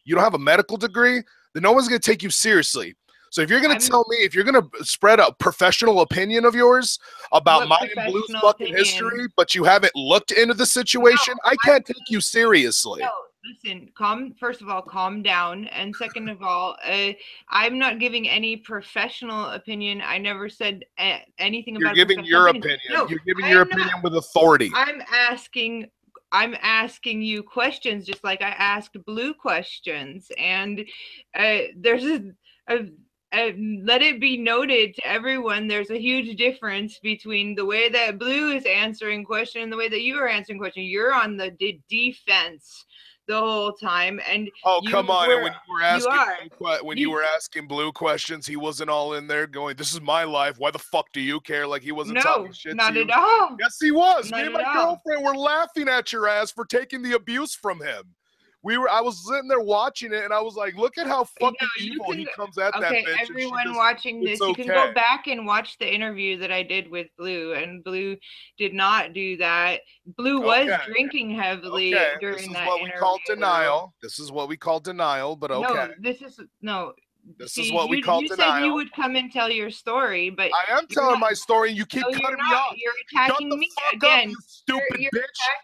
you don't have a medical degree, then no one's going to take you seriously. So if you're going to tell me, if you're going to spread a professional opinion of yours about mine and Blue's fucking history, but you haven't looked into the situation, I can't take you seriously. No, listen, first of all, calm down. And second of all, I'm not giving any professional opinion. I never said anything about You're giving your opinion. No, you're giving your opinion with authority. I'm asking you questions just like I asked Blue questions. And there's let it be noted to everyone, there's a huge difference between the way that Blue is answering question and the way that you are answering question. You're on the defense the whole time, and come on! And when you were asking Blue questions, he wasn't all in there going, "This is my life. Why the fuck do you care?" Like he wasn't talking shit to you. Not at all. Yes, he was. Me and my girlfriend were laughing at your ass for taking the abuse from him. I was sitting there watching it, and I was like, "Look at how fucking evil he comes at that bitch." Everyone watching this, you can go back and watch the interview that I did with Blue, and Blue did not do that. Blue was drinking heavily during that interview. This is what we call denial, but okay. This is what we call denial. You said you would come and tell your story, but I am telling my story, and you keep cutting me off. You're attacking me again, you stupid bitch,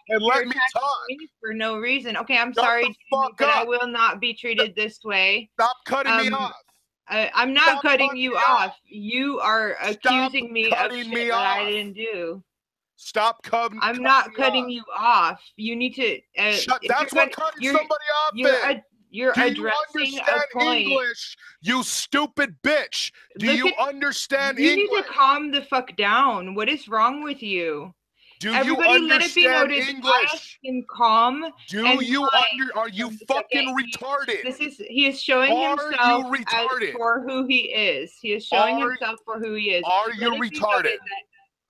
and let me talk for no reason. Okay, I'm sorry, but I will not be treated this way. Stop cutting me off. I'm not cutting you off. You are accusing me of shit that I didn't do. Stop cutting. I'm not cutting you off. You need to. That's what cutting somebody off is. You're addressing a point. English, you stupid bitch. Do you understand English? You need to calm the fuck down. What is wrong with you? Everybody you let it be noted, English? Calm. Are you fucking retarded? He is showing himself for who he is. He is showing himself for who he is. Are you retarded?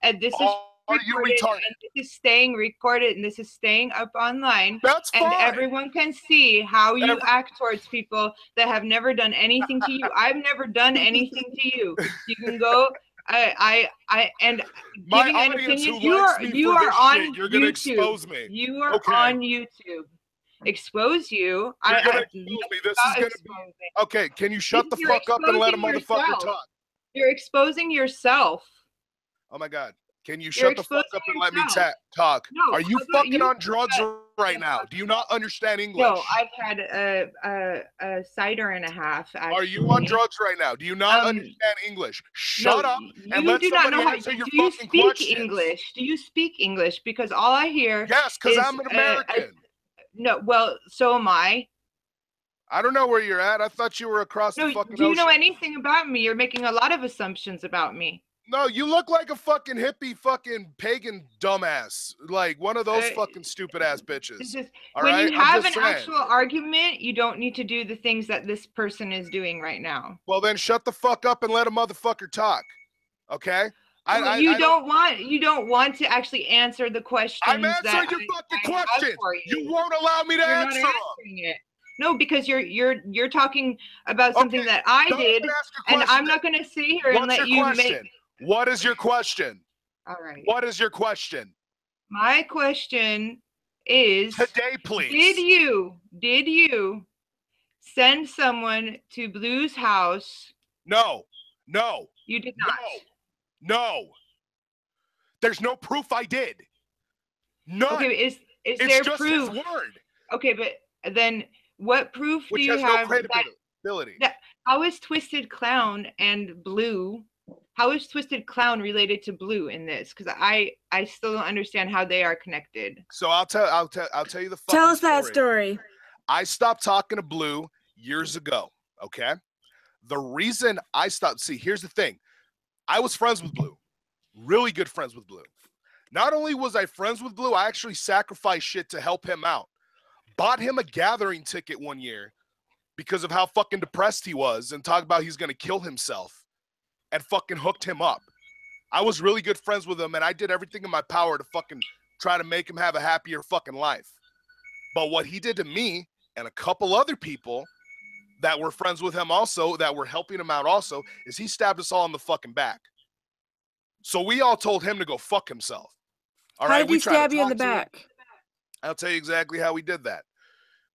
And this is recorded, and this is staying recorded, and this is staying up online. That's fine. And everyone can see how you act towards people that have never done anything to you. I've never done anything to you. You can go. And giving an opinion. You are on You're gonna expose me. You are on YouTube. Expose you. You're gonna expose me. This is gonna be okay. Can you shut the fuck up and let a motherfucker talk? You're exposing yourself. Oh my God. Can you shut the fuck up and let me talk? No, are you fucking on drugs right now? Do you not understand English? No, I've had a cider and a half. Actually. Are you on drugs right now? Do you not understand English? Shut up and let somebody answer your fucking questions. English? Do you speak English? Because all I hear yes, because I'm an American. No, well, so am I. I don't know where you're at. I thought you were across the fucking ocean. Do you know anything about me? You're making a lot of assumptions about me. No, you look like a fucking hippie fucking pagan dumbass. Like one of those fucking stupid ass bitches. When you have an actual argument, you don't need to do the things that this person is doing right now. Well, then shut the fuck up and let a motherfucker talk. Okay? You don't want to actually answer the questions. I'm answering your fucking questions. You won't allow me to answer them. No, because you're talking about something that I did, and I'm not going to sit here and let you make. What is your question? All right. What is your question? My question is today, please. Did you send someone to Blue's house? No. You did not. No. There's no proof I did. None. Okay, is there just proof? His word. Okay, but then what proof do you have? No credibility. How is Twystid Clown and Blue? How is Twystid Clown related to Blue in this? Because I still don't understand how they are connected. So I'll tell you the fucking Tell us that story. I stopped talking to Blue years ago. Okay, the reason I stopped. See, here's the thing. I was friends with Blue, really good friends with Blue. Not only was I friends with Blue, I actually sacrificed shit to help him out. Bought him a gathering ticket one year because of how fucking depressed he was and talked about he's gonna kill himself. And fucking hooked him up. I was really good friends with him, and I did everything in my power to fucking try to make him have a happier fucking life. But what he did to me and a couple other people that were friends with him also, that were helping him out also, is he stabbed us all in the fucking back. So we all told him to go fuck himself. All right, how did he stab you in the back? I'll tell you exactly how we did that.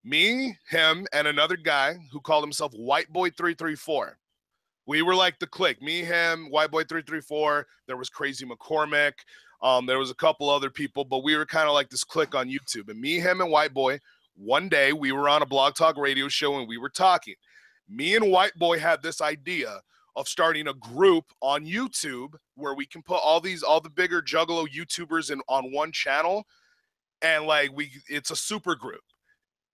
Me, him, and another guy who called himself White Boy 334. We were like the clique. Me, him, White Boy 334. There was Crazy McCormick. There was a couple other people, but we were kind of like this clique on YouTube. And me, him, and White Boy, one day we were on a Blog Talk radio show and we were talking. Me and White Boy had this idea of starting a group on YouTube where we can put all the bigger Juggalo YouTubers on one channel, and like it's a super group.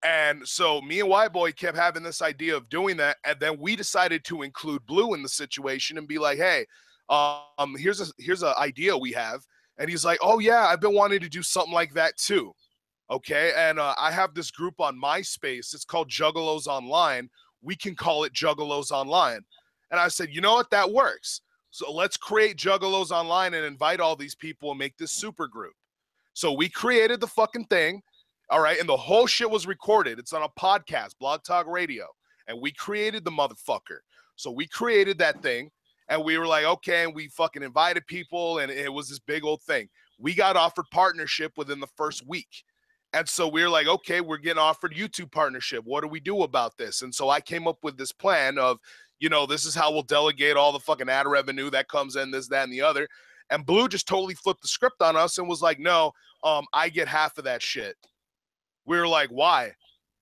And so me and White Boy kept having this idea of doing that, and then we decided to include Blue in the situation and be like, hey, here's an idea we have. And he's like, oh yeah, I've been wanting to do something like that too. Okay, and I have this group on MySpace. It's called Juggalos Online. We can call it Juggalos Online. And I said, you know what, that works. So let's create Juggalos Online and invite all these people and make this super group. So we created the fucking thing. All right, and the whole shit was recorded. It's on a podcast, Blog Talk Radio, and we created the motherfucker. So we created that thing, and we were like, okay, and we fucking invited people, and it was this big old thing. We got offered partnership within the first week. And so we were like, okay, we're getting offered YouTube partnership. What do we do about this? And so I came up with this plan of, you know, this is how we'll delegate all the fucking ad revenue that comes in, this, that, and the other. And Blue just totally flipped the script on us and was like, no, I get half of that shit. We were like, why?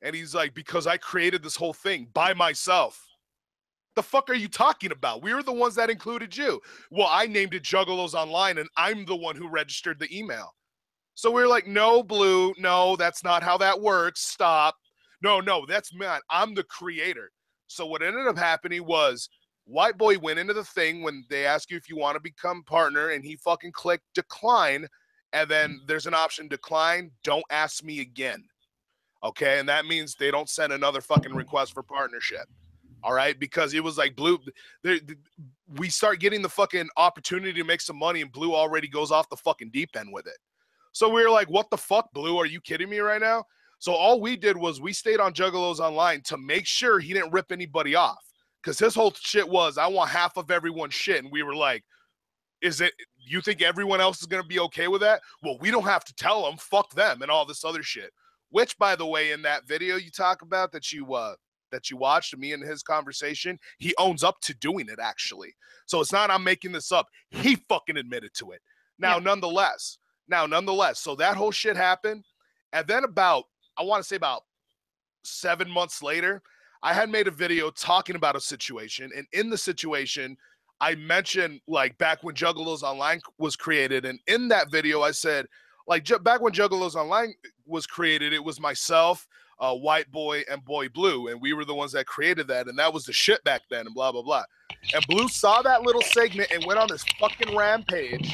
And he's like, because I created this whole thing by myself. The fuck are you talking about? We were the ones that included you. Well, I named it Juggalos Online, and I'm the one who registered the email. So we were like, no, Blue, no, that's not how that works. Stop. No, that's man. I'm the creator. So what ended up happening was White Boy went into the thing when they ask you if you want to become partner, and he fucking clicked decline. And then there's an option, decline, don't ask me again. Okay, and that means they don't send another fucking request for partnership. All right, because it was like Blue, we start getting the fucking opportunity to make some money, and Blue already goes off the fucking deep end with it. So we were like, what the fuck, Blue? Are you kidding me right now? So all we did was we stayed on Juggalos Online to make sure he didn't rip anybody off, because his whole shit was, I want half of everyone's shit. And we were like, you think everyone else is going to be okay with that? Well, we don't have to tell them, fuck them, and all this other shit. Which, by the way, in that video you talk about that you watched, me and his conversation, he owns up to doing it, actually. So it's not I'm making this up. He fucking admitted to it. Now, nonetheless, so that whole shit happened. And then I want to say about 7 months later, I had made a video talking about a situation. And in the situation, I mentioned, like, back when Juggalos Online was created. And in that video, I said, like, back when Juggalos Online was created, it was myself, White Boy, and Boy Blue, and we were the ones that created that, and that was the shit back then, and blah, blah, blah. And Blue saw that little segment and went on this fucking rampage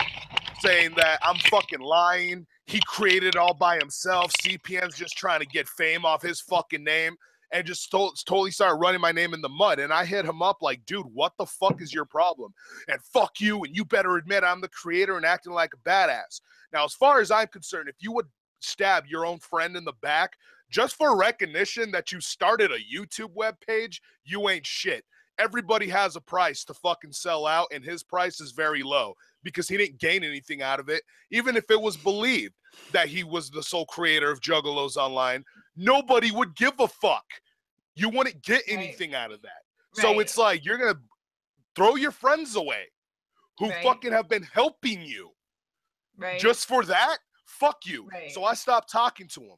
saying that I'm fucking lying. He created it all by himself. CPN's just trying to get fame off his fucking name, and just totally started running my name in the mud. And I hit him up like, dude, what the fuck is your problem? And fuck you, and you better admit I'm the creator and acting like a badass. Now, as far as I'm concerned, if you would stab your own friend in the back just for recognition that you started a YouTube webpage, you ain't shit. Everybody has a price to fucking sell out, and his price is very low because he didn't gain anything out of it. Even if it was believed that he was the sole creator of Juggalos Online, nobody would give a fuck. You wouldn't get anything out of that. So it's like you're going to throw your friends away who fucking have been helping you. Just for that? Fuck you. So I stopped talking to him.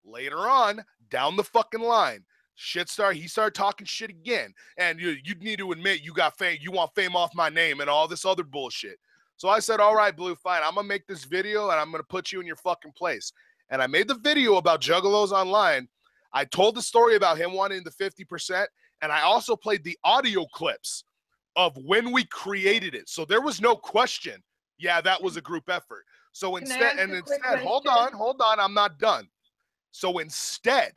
Later on, down the fucking line, he started talking shit again. And you need to admit you got fame, you want fame off my name and all this other bullshit. So I said, all right, Blue, fine. I'm gonna make this video and I'm gonna put you in your fucking place. And I made the video about Juggalos Online. I told the story about him wanting the 50%, and I also played the audio clips of when we created it. So there was no question. Yeah, that was a group effort. So instead, hold on, I'm not done. So instead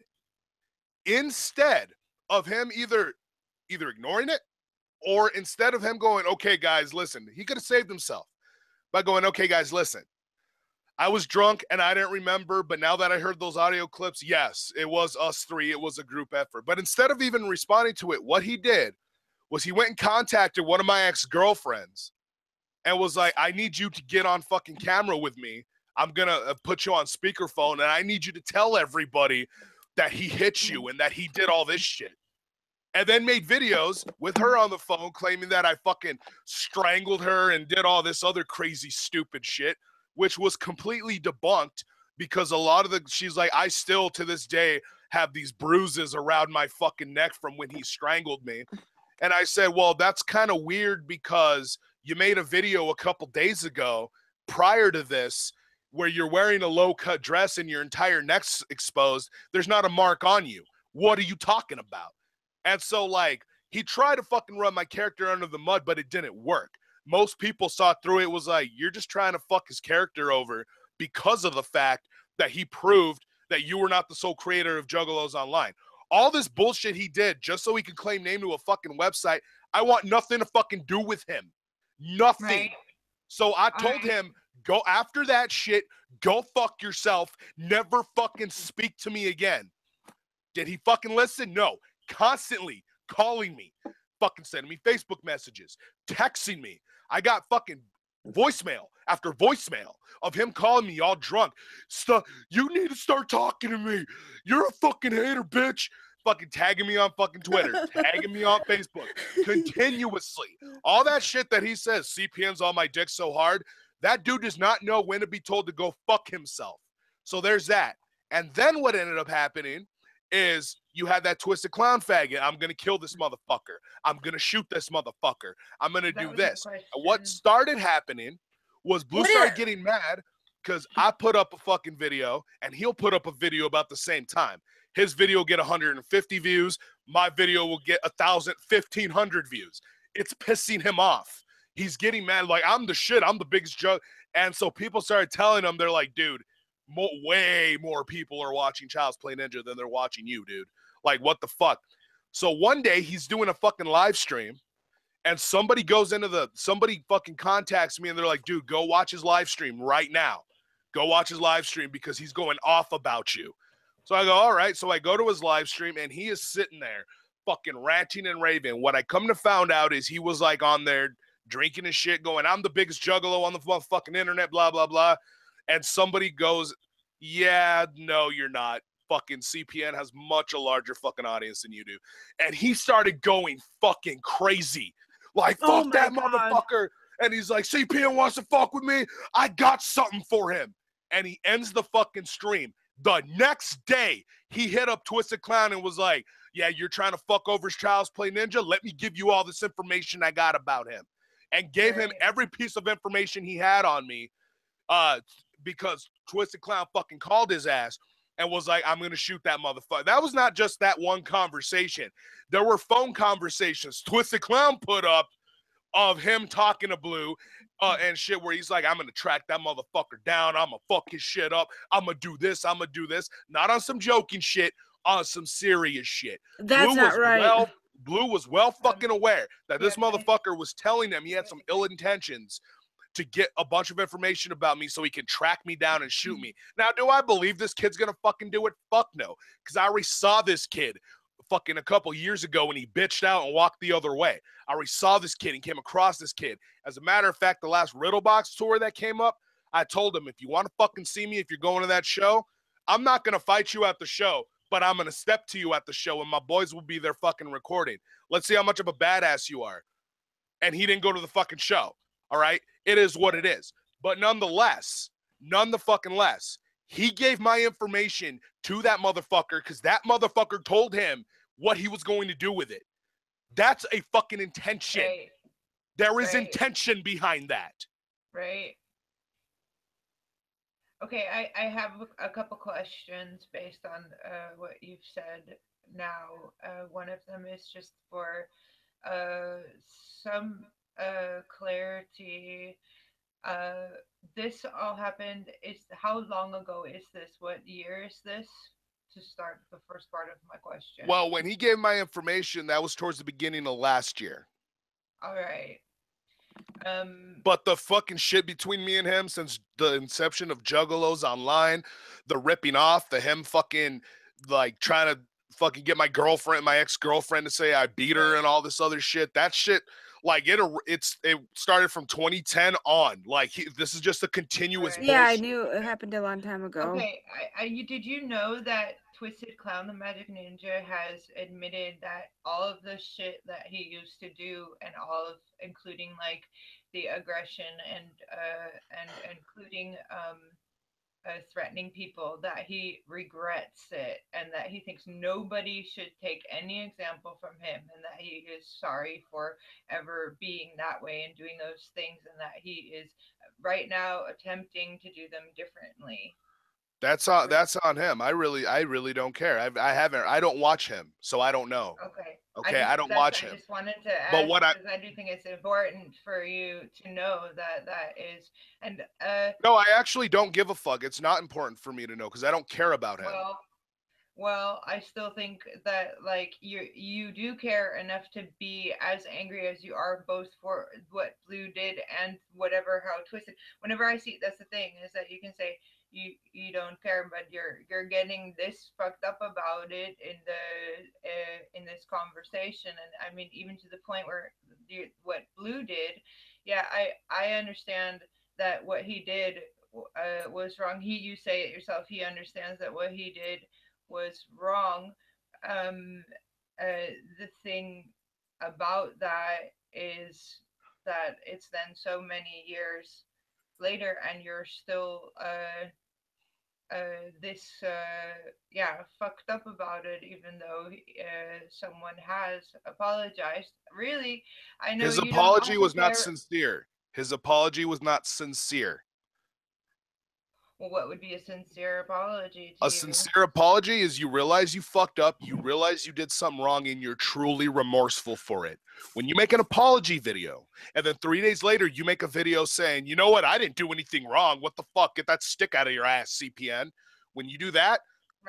of him either ignoring it, or instead of him going, okay, guys, listen, he could have saved himself by going, okay, guys, listen, I was drunk and I didn't remember, but now that I heard those audio clips, yes, it was us three. It was a group effort. But instead of even responding to it, what he did was he went and contacted one of my ex-girlfriends and was like, I need you to get on fucking camera with me. I'm going to put you on speakerphone, and I need you to tell everybody that he hit you and that he did all this shit. And then made videos with her on the phone claiming that I fucking strangled her and did all this other crazy stupid shit, which was completely debunked because a lot of she's like, I still to this day have these bruises around my fucking neck from when he strangled me. And I said, well, that's kind of weird because you made a video a couple days ago prior to this where you're wearing a low-cut dress and your entire neck's exposed. There's not a mark on you. What are you talking about? And so, like, he tried to fucking run my character under the mud, but it didn't work. Most people saw through it, was like, you're just trying to fuck his character over because of the fact that he proved that you were not the sole creator of Juggalos Online. All this bullshit he did just so he could claim name to a fucking website, I want nothing to fucking do with him. Nothing. Right. So I told him, go after that shit, go fuck yourself, never fucking speak to me again. Did he fucking listen? No. Constantly calling me, fucking sending me Facebook messages, texting me. I got fucking voicemail after voicemail of him calling me all drunk. You need to start talking to me. You're a fucking hater, bitch. Fucking tagging me on fucking Twitter, tagging me on Facebook, continuously. All that shit that he says, CPN's on my dick so hard, that dude does not know when to be told to go fuck himself. So there's that. And then what ended up happening is you had that Twystid clown faggot. I'm going to kill this motherfucker. I'm going to shoot this motherfucker. I'm going to do this. What started happening was Blue started getting mad because I put up a fucking video and he'll put up a video about the same time. His video will get 150 views. My video will get 1,000, 1,500 views. It's pissing him off. He's getting mad. Like, I'm the shit. I'm the biggest joke. And so people started telling him, they're like, dude, way more people are watching ChildsPlayNinja than they're watching you, dude. Like, what the fuck? So one day he's doing a fucking live stream and somebody fucking contacts me and they're like, dude, go watch his live stream right now. Go watch his live stream because he's going off about you. So I go, all right. So I go to his live stream and he is sitting there fucking ranting and raving. What I come to find out is he was like on there drinking and shit going, I'm the biggest juggalo on the motherfucking internet, blah, blah, blah. And somebody goes, yeah, no, you're not. Fucking CPN has much a larger fucking audience than you do. And he started going fucking crazy. Like, fuck that motherfucker. And he's like, CPN wants to fuck with me. I got something for him. And he ends the fucking stream. The next day, he hit up Twystid Clown and was like, yeah, you're trying to fuck over ChildsPlayNinja? Let me give you all this information I got about him. And gave him every piece of information he had on me. Because Twystid Clown fucking called his ass and was like, I'm going to shoot that motherfucker. That was not just that one conversation. There were phone conversations Twystid Clown put up of him talking to Blue and shit where he's like, I'm going to track that motherfucker down. I'm going to fuck his shit up. I'm going to do this. I'm going to do this. Not on some joking shit, on some serious shit. That's not right. Blue was well fucking aware that this motherfucker was telling him he had some ill intentions to get a bunch of information about me so he can track me down and shoot me. Now, do I believe this kid's gonna fucking do it? Fuck no. Because I already saw this kid fucking a couple years ago when he bitched out and walked the other way. I already saw this kid and came across this kid. As a matter of fact, the last Riddlebox tour that came up, I told him, if you want to fucking see me, if you're going to that show, I'm not gonna fight you at the show, but I'm gonna step to you at the show and my boys will be there fucking recording. Let's see how much of a badass you are. And he didn't go to the fucking show. All right, it is what it is. But nonetheless, he gave my information to that motherfucker because that motherfucker told him what he was going to do with it. That's a fucking intention. Right. There is intention behind that. Right. Okay, I have a couple questions based on what you've said now. One of them is just for some clarity. This all happened, how long ago is this? What year is this? To start the first part of my question. Well, when he gave my information, that was towards the beginning of last year. All right. But the fucking shit between me and him since the inception of Juggalos Online, the ripping off, the him fucking like trying to fucking get my girlfriend, my ex-girlfriend to say I beat her and all this other shit. That shit, like it started from 2010 on. Like this is just a continuous bullshit. Yeah, I knew it happened a long time ago. Okay, did you know that Twystid Clown the Magic Ninja has admitted that all of the shit that he used to do, and all of, including like the aggression and including threatening people, that he regrets it, and that he thinks nobody should take any example from him, and that he is sorry for ever being that way and doing those things, and that he is right now attempting to do them differently. That's on him. I really don't care. I don't watch him, so I don't know. Okay. Okay, I don't watch him. I just wanted to ask, But what because I do think it's important for you to know that that is, and no, I actually don't give a fuck. It's not important for me to know because I don't care about him. Well, I still think that like you do care enough to be as angry as you are, both for what Blue did and whatever how Twystid. Whenever I see, that's the thing, is that you can say you don't care, but you're getting this fucked up about it in this conversation. And I mean, even to the point where what Blue did, yeah, I understand that what he did was wrong. You say it yourself, he understands that what he did was wrong. The thing about that is that it's then so many years later, and you're still fucked up about it, even though someone has apologized. Really, I know his you apology don't was not care. sincere. His apology was not sincere. Well, what would be a sincere apology to A you? sincere apology is you realize you fucked up, you realize you did something wrong, and you're truly remorseful for it. When you make an apology video, and then 3 days later you make a video saying, you know what, I didn't do anything wrong. What the fuck? Get that stick out of your ass, CPN. When you do that,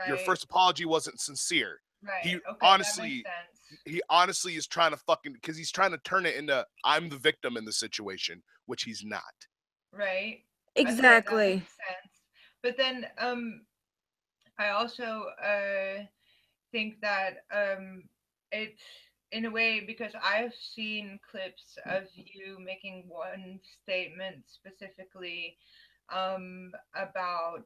your first apology wasn't sincere. Right. He Okay, honestly, that makes sense. he honestly is trying to fucking, because he's trying to turn it into I'm the victim in the situation, which he's not. Right. Exactly. Okay, that makes sense. But then I also think that it's in a way, because I've seen clips of you making one statement specifically about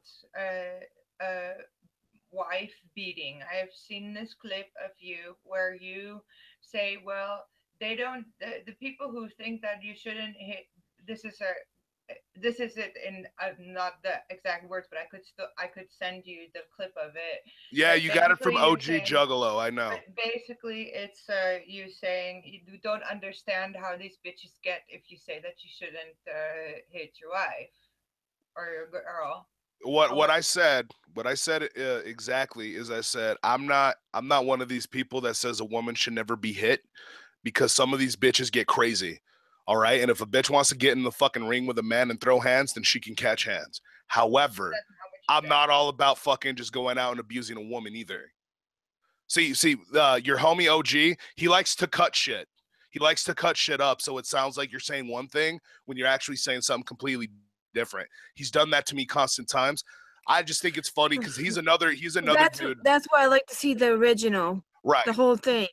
wife beating. I have seen this clip of you where you say, well, they don't, the people who think that you shouldn't hit, this is it in not the exact words, but I could send you the clip of it. Yeah, But you got it from basically OG saying, Juggalo, I know. but basically, it's you saying you don't understand how these bitches get if you say that you shouldn't hit your wife or your girl. What I said exactly is, I said I'm not one of these people that says a woman should never be hit, because some of these bitches get crazy. All right, and if a bitch wants to get in the fucking ring with a man and throw hands, then she can catch hands. However, I'm not all about fucking just going out and abusing a woman either. See, your homie OG, he likes to cut shit. He likes to cut shit up, so it sounds like you're saying one thing when you're actually saying something completely different. He's done that to me constant times. I just think it's funny because he's another dude. That's why I like to see the original, right? The whole thing.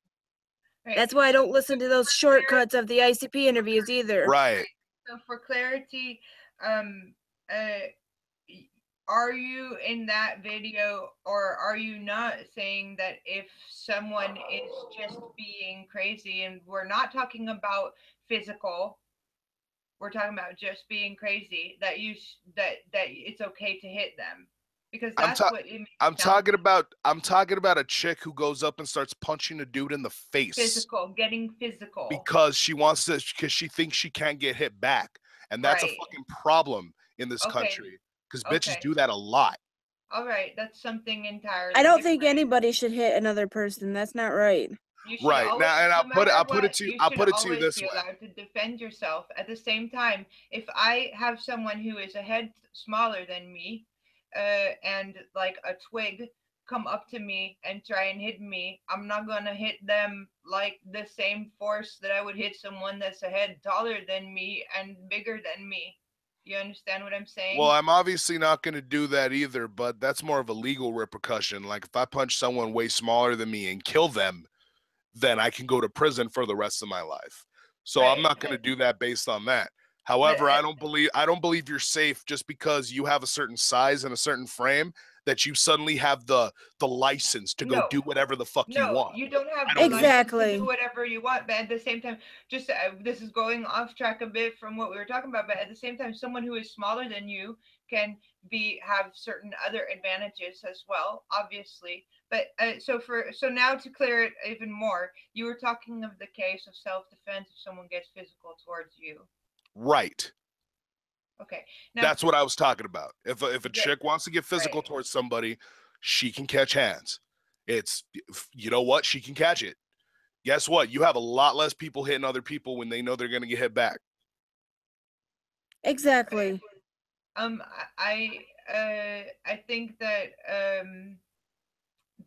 Right. That's why I don't listen to those shortcuts of the ICP interviews either. Right. So for clarity, are you in that video, or are you not saying that if someone is just being crazy, and we're not talking about physical, we're talking about just being crazy, that that it's okay to hit them? Because that's what I'm talking about a chick who goes up and starts punching a dude in the face. Getting physical. Because she thinks she can't get hit back. And that's a fucking problem in this country. Because bitches do that a lot. All right, that's something entirely I don't think anybody should hit another person. That's not right. Right now, and I'll put it to you this way: allowed to defend yourself. At the same time, if I have someone who is a head smaller than me, and like a twig come up to me and try and hit me, I'm not gonna hit them like the same force that I would hit someone that's a head taller than me and bigger than me. You understand what I'm saying? Well, I'm obviously not going to do that either, but that's more of a legal repercussion. Like if I punch someone way smaller than me and kill them, then I can go to prison for the rest of my life. So I'm not going to do that based on that. However, I don't believe you're safe just because you have a certain size and a certain frame. that you suddenly have the license to go No. do whatever the fuck you No, want. you don't have I the don't license to Exactly. do whatever you want, but at the same time, just this is going off track a bit from what we were talking about, but at the same time, someone who is smaller than you can have certain other advantages as well, obviously. But so now to clear it even more, you were talking of the case of self-defense if someone gets physical towards you. Right. Okay. Now, That's what I was talking about. If a That- chick wants to get physical right. towards somebody, she can catch hands. It's, you know what? She can catch it. Guess what? You have a lot less people hitting other people when they know they're going to get hit back. Exactly. I think that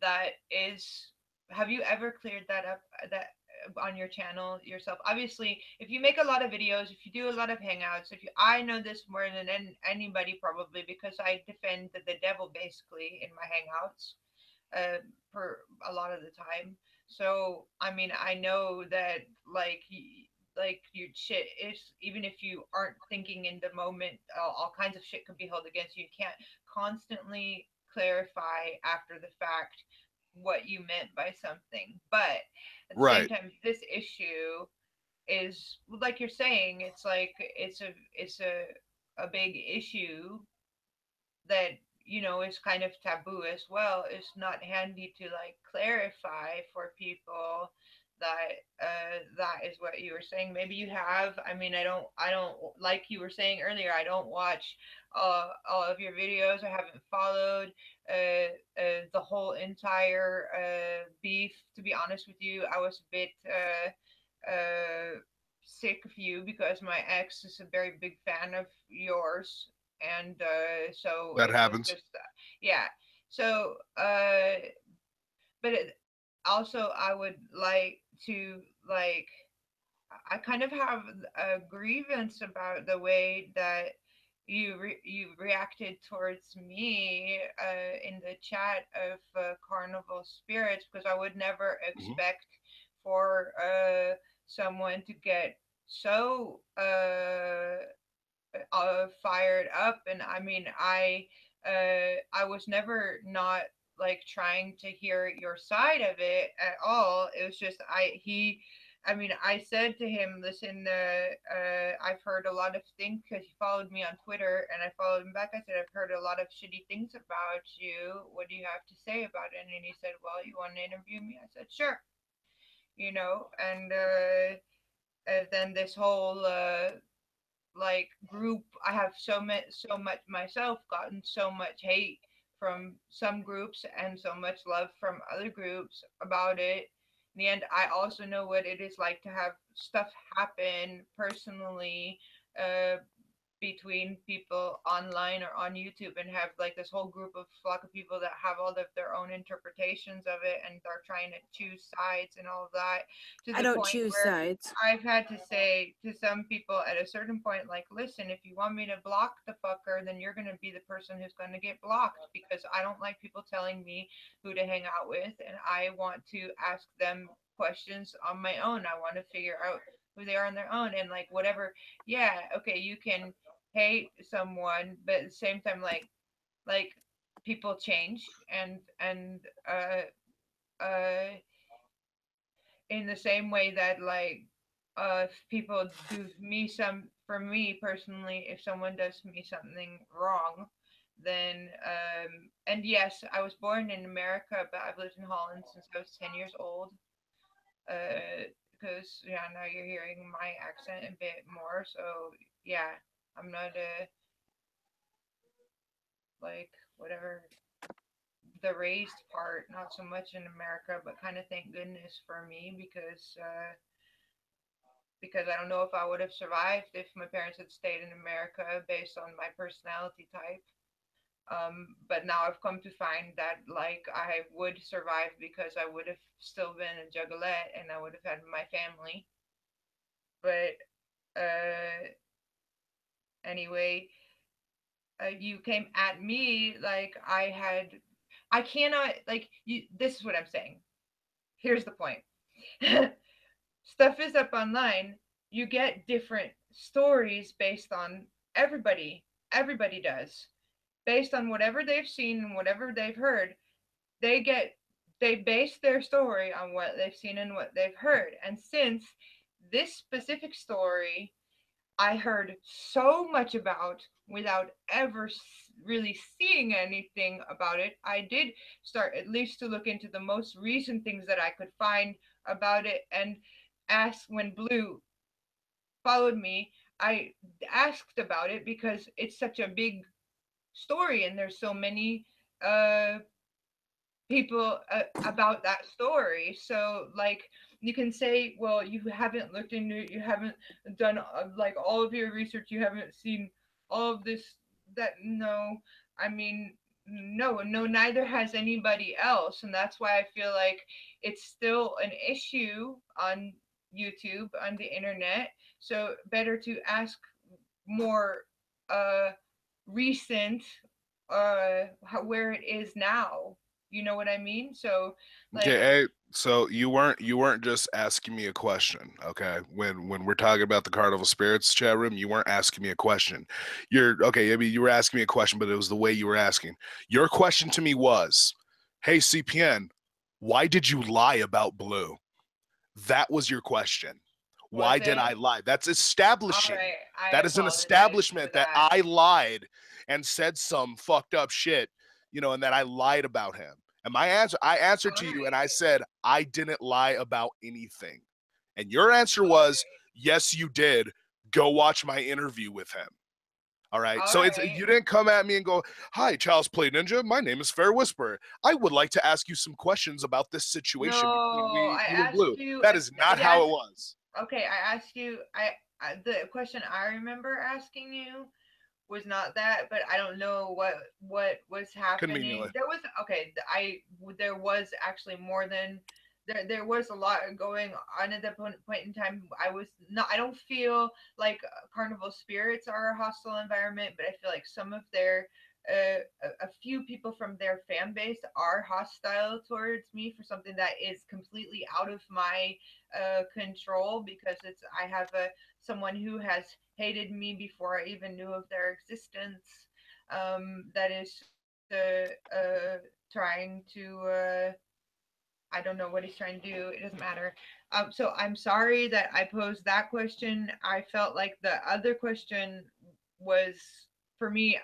that is. Have you ever cleared that up on your channel yourself? Obviously, if you make a lot of videos, if you do a lot of hangouts, I know this more than anybody probably because I defend the devil basically in my hangouts for a lot of the time. So I mean, I know that like your shit is, even if you aren't thinking in the moment, all kinds of shit could be held against you. You can't constantly clarify after the fact what you meant by something, but at the same Right. time, this issue is like you're saying, it's like it's a big issue that is kind of taboo as well. It's not handy to like clarify for people that that is what you were saying. Maybe you have. I mean, I don't like you were saying earlier, I don't watch all of your videos. I haven't followed the whole entire beef, to be honest with you. I was a bit sick of you because my ex is a very big fan of yours, and so That it was happens. just yeah. So but also I would like to like I kind of have a grievance about the way that you reacted towards me in the chat of Carnival Spirits, because I would never Mhm. expect for someone to get so fired up. And I mean, I was never not like trying to hear your side of it at all. It was just I mean, I said to him, listen, I've heard a lot of things, because he followed me on Twitter and I followed him back. I said, I've heard a lot of shitty things about you. What do you have to say about it? And he said, well, you want to interview me? I said, sure. And then this whole like group, I have so much myself gotten so much hate from some groups and so much love from other groups about it. In the end, I also know what it is like to have stuff happen personally uh between people online or on YouTube, and have like this whole group of flock of people that have all of their own interpretations of it and are trying to choose sides and all of that, to I the don't point choose where sides. I've had to say to some people at a certain point, like, listen, if you want me to block the fucker, then you're going to be the person who's going to get blocked, because I don't like people telling me who to hang out with, and I want to ask them questions on my own. I want to figure out who they are on their own, and like whatever. Yeah, okay, you can hate someone, but at the same time, like people change, and in the same way that like if people do me some for me personally, if someone does me something wrong, then and yes, I was born in America, but I've lived in Holland since I was 10 years old. Because yeah, now you're hearing my accent a bit more, so yeah, I'm not like whatever the raised part, not so much in America, but kind of thank goodness for me, because I don't know if I would have survived if my parents had stayed in America based on my personality type. But now I've come to find that like I would survive, because I would have still been a juggalette and I would have had my family. But anyway, you came at me like I cannot, like, you. This is what I'm saying. Here's the point. Stuff is up online. You get different stories based on everybody. Everybody does. based on whatever they've seen and whatever they've heard, they base their story on what they've seen and what they've heard. And since this specific story I heard so much about without ever really seeing anything about it, I did start at least to look into the most recent things that I could find about it, and ask when Blue followed me. I asked about it because it's such a big story and there's so many people about that story. So like you can say, well, you haven't looked into it, you haven't done like all of your research, you haven't seen all of this. That no, I mean, no, neither has anybody else. And that's why I feel like it's still an issue on YouTube, on the internet. So better to ask more recent where it is now. You know what I mean? So like, Okay, hey, so you weren't just asking me a question, okay? When we're talking about the Carnival Spirits chat room, you weren't asking me a question. You're okay, I mean you were asking me a question, but it was the way you were asking. Your question to me was, "Hey CPN, why did you lie about Blue?" That was your question. Why did I lie? That's establishing. right, That is an establishment that I lied and said some fucked up shit, you know, and that I lied about him. And my answer, I answered to you and I said, I didn't lie about anything. And your answer was, yes, you did. Go watch my interview with him. All right. All So right. it's you didn't come at me and go, "Hi, ChildsPlayNinja. My name is Fair Whisperer. I would like to ask you some questions about this situation between No, I you and asked Blue." you. That is not how it was. Okay, I asked you. The question I remember asking you was not that, but I don't know what was happening. Conveniently. There was there was actually more than there was a lot going on at that point in time. I don't feel like Carnival Spirits are a hostile environment, but I feel like some of their a few people from their fan base are hostile towards me for something that is completely out of my control, because I have someone who has hated me before I even knew of their existence, that is trying to I don't know what he's trying to do. It doesn't matter. So I'm sorry that I posed that question. I felt like the other question was for me.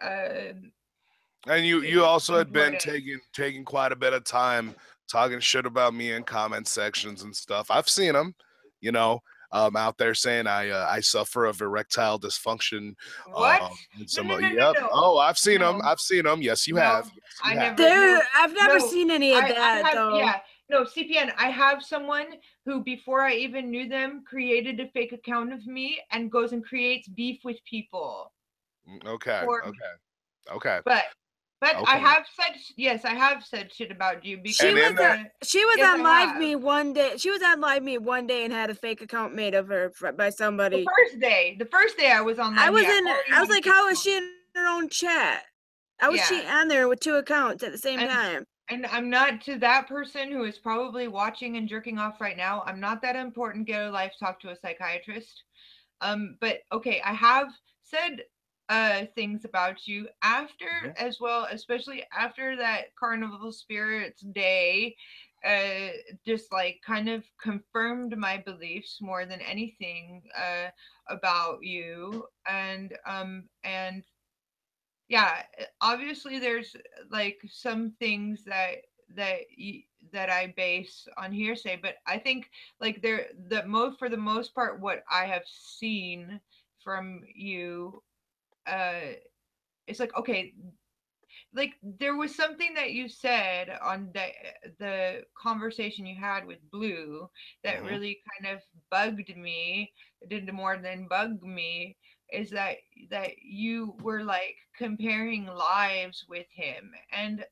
And you also had been important. taking quite a bit of time talking shit about me in comment sections and stuff. I've seen them, you know, out there saying I suffer of erectile dysfunction. What? And No, some, no, no, no, yep. no. Oh, I've seen them. No. I've seen them. Yes, you No, have. Yes, you I have. never. No, I've never no, seen any of I that have, though. yeah. No, CPN, I have someone who, before I even knew them, created a fake account of me and goes and creates beef with people. Okay. For, Okay. but Okay. I have said, yes, I have said shit about you because She was yes, on Live Me one day. She was on Live Me one day and had a fake account made of her by somebody. the first day I was on Live Me, I was like, how is she in her own chat? How was she on there with 2 accounts at the same time? And I'm not, to that person who is probably watching and jerking off right now, I'm not that important. Get a life, talk to a psychiatrist. But okay, I have said things about you after as well, especially after that Carnival Spirits Day, just like kind of confirmed my beliefs more than anything about you. And yeah, obviously there's like some things that I base on hearsay, but I think like for the most part, what I have seen from you, it's like, okay, like there was something that you said on the conversation you had with Blue that really kind of bugged me. It did more than bug me, is that you were like comparing lives with him, and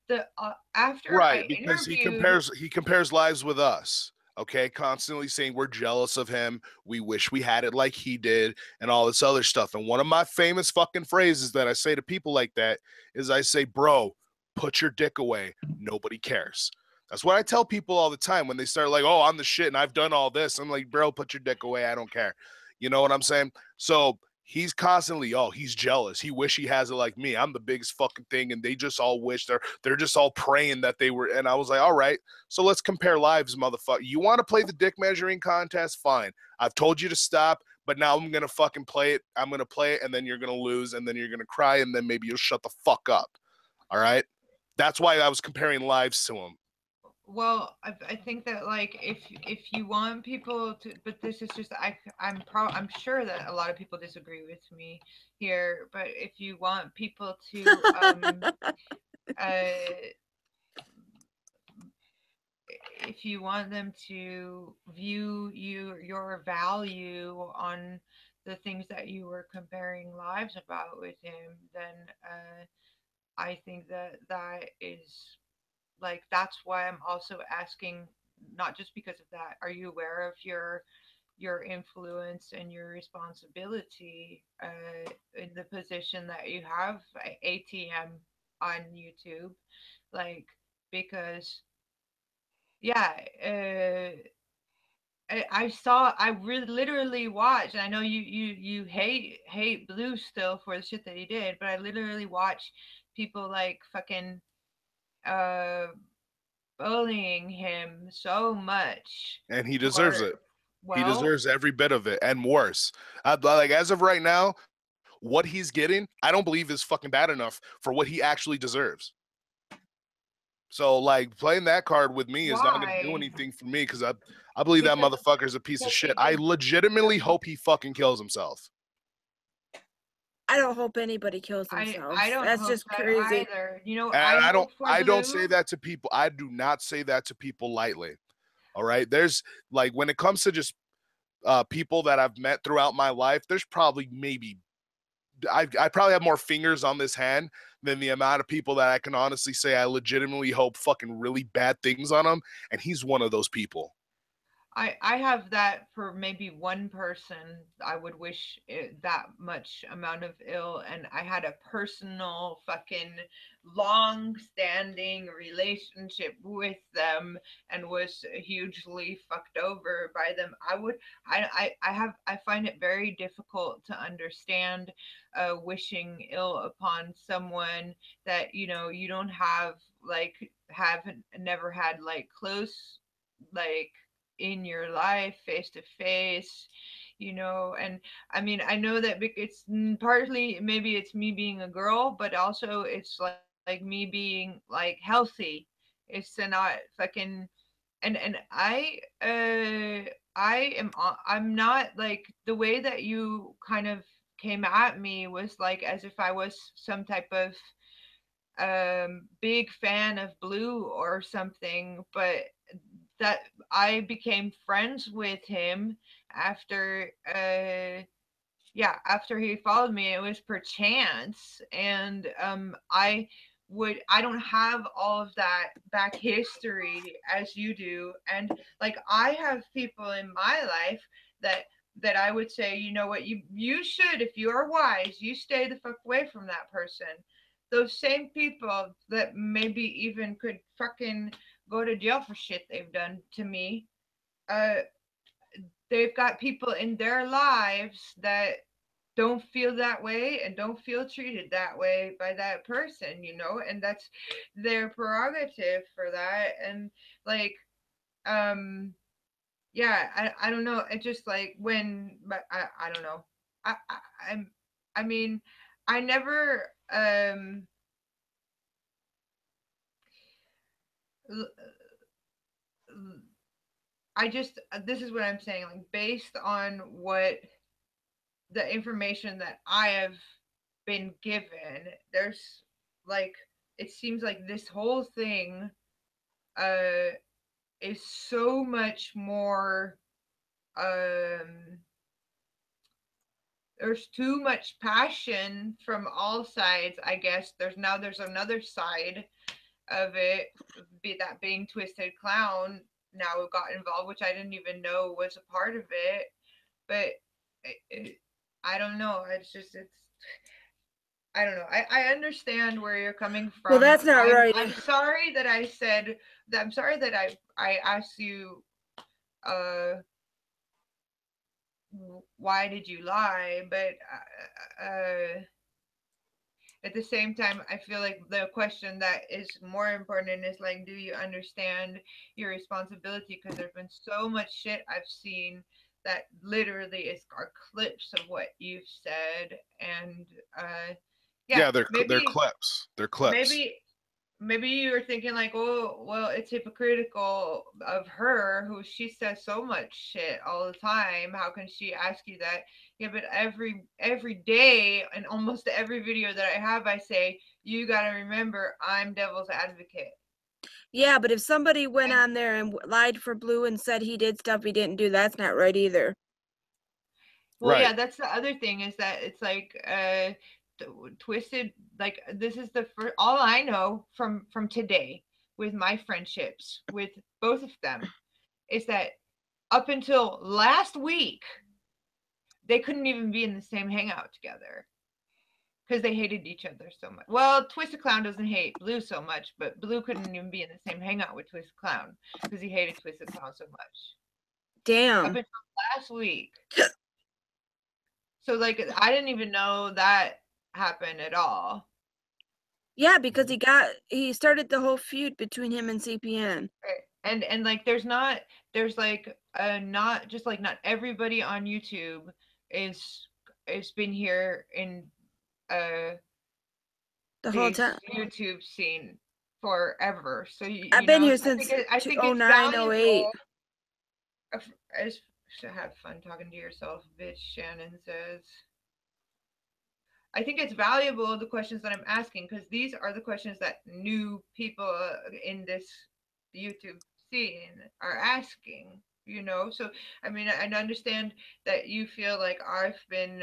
the after I because interviewed, he compares lives with us. Okay, constantly saying we're jealous of him, we wish we had it like he did, and all this other stuff. And one of my famous fucking phrases that I say to people like that is I say, "Bro, put your dick away. Nobody cares." That's what I tell people all the time when they start like, "Oh, I'm the shit and I've done all this." I'm like, "Bro, put your dick away. I don't care." You know what I'm saying? So he's constantly, oh, he's jealous. He wish he has it like me. I'm the biggest fucking thing, and they just all wish they're just all praying that they were. And I was like, all right, so let's compare lives, motherfucker. You want to play the dick measuring contest? Fine. I've told you to stop, but now I'm gonna fucking play it. I'm gonna play it, and then you're gonna lose, and then you're gonna cry, and then maybe you'll shut the fuck up. All right. That's why I was comparing lives to him. Well, I think that like if you want people to, but this is just I'm sure that a lot of people disagree with me here, but if you want people to if you want them to view your value on the things that you were comparing lives about with him, then I think that is like, that's why I'm also asking, not just because of that. Are you aware of your influence and your responsibility in the position that you have, ATM on YouTube? Like, because yeah, I really literally watched, and I know you hate Blue still for the shit that he did, but I literally watched people like fucking bullying him so much, and he deserves it. Well, He deserves every bit of it and worse. Like, as of right now, what he's getting, I don't believe is fucking bad enough for what he actually deserves. So, like, playing that card with me is not going to do anything for me, because I believe that motherfucker's a piece of shit. I legitimately hope he fucking kills himself. I don't hope anybody kills themselves. I don't. That's hope just that crazy. either. You know, And I don't say that to people. I do not say that to people lightly. All right. There's, like, when it comes to just people that I've met throughout my life, there's probably maybe I probably have more fingers on this hand than the amount of people that I can honestly say I legitimately hope fucking really bad things on them. And he's one of those people. I have that for maybe one person. I would wish that much amount of ill, and I had a personal fucking long-standing relationship with them and was hugely fucked over by them. I find it very difficult to understand wishing ill upon someone that you don't have never had like close like in your life face to face, and I mean, I know that it's partly maybe it's me being a girl, but also it's like me being like healthy. It's to not fucking and I'm not like the way that you kind of came at me was like as if I was some type of big fan of Blue or something, but that I became friends with him after after he followed me. It was per chance, and I don't have all of that back history as you do, and like I have people in my life that I would say, you know what, you should, if you are wise, you stay the fuck away from that person. Those same people that maybe even could fucking go to jail for shit they've done to me. They've got people in their lives that don't feel that way and don't feel treated that way by that person, and that's their prerogative for that. And like, yeah, I don't know. It just like but I don't know. I mean, I never, I just this is what I'm saying, like based on what the information that I have been given, there's like it seems like this whole thing is so much more there's too much passion from all sides. I guess there's another side of it, be that being Twystid Clown now got involved, which I didn't even know was a part of it. But I don't know. It's I don't know. I understand where you're coming from. Well, that's not right. I'm sorry that I said that. I'm sorry that I asked you why did you lie? But at the same time, I feel like the question that is more important is like, do you understand your responsibility? Because there's been so much shit I've seen that literally are clips of what you've said, and Yeah, they're maybe clips. They're clips. maybe you were thinking like, oh, well, it's hypocritical of her, who she says so much shit all the time. How can she ask you that? Yeah, but every day and almost every video that I have, I say, you got to remember, I'm devil's advocate. Yeah, but if somebody went on there and lied for Blue and said he did stuff he didn't do, that's not right either. Well, Right. yeah, that's the other thing, is that it's like Twystid, like, this is the first, all I know from today with my friendships with both of them is that up until last week they couldn't even be in the same hangout together because they hated each other so much. Well, Twystid Clown doesn't hate Blue so much, but Blue couldn't even be in the same hangout with Twystid Clown because he hated Twystid Clown so much. Damn. Up until last week. So, like, I didn't even know that happened at all. Yeah, because he started the whole feud between him and CPN. And like, there's not just like, not everybody on YouTube is been here in the whole time. YouTube scene forever. So I've been here since I think it's 09, 08. I should have fun talking to yourself, bitch. Shannon says. I think it's valuable, the questions that I'm asking, because these are the questions that new people in this YouTube scene are asking, you know? So, I mean, I understand that you feel like I've been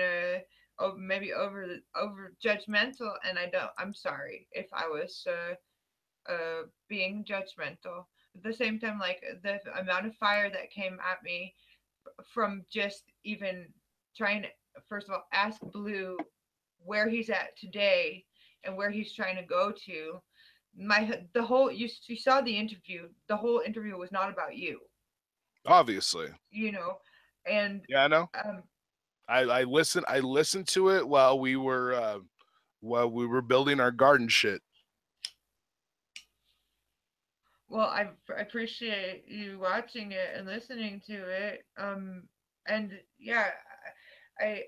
maybe over judgmental, and I'm sorry if I was being judgmental. At the same time, like, the amount of fire that came at me from just even trying to, first of all, ask Blue where he's at today and where he's trying to go to. The whole, you saw the interview. The whole interview was not about you. Obviously. You know, and yeah, I know. I listened to it while we were building our garden shit. Well, I appreciate you watching it and listening to it. And yeah, I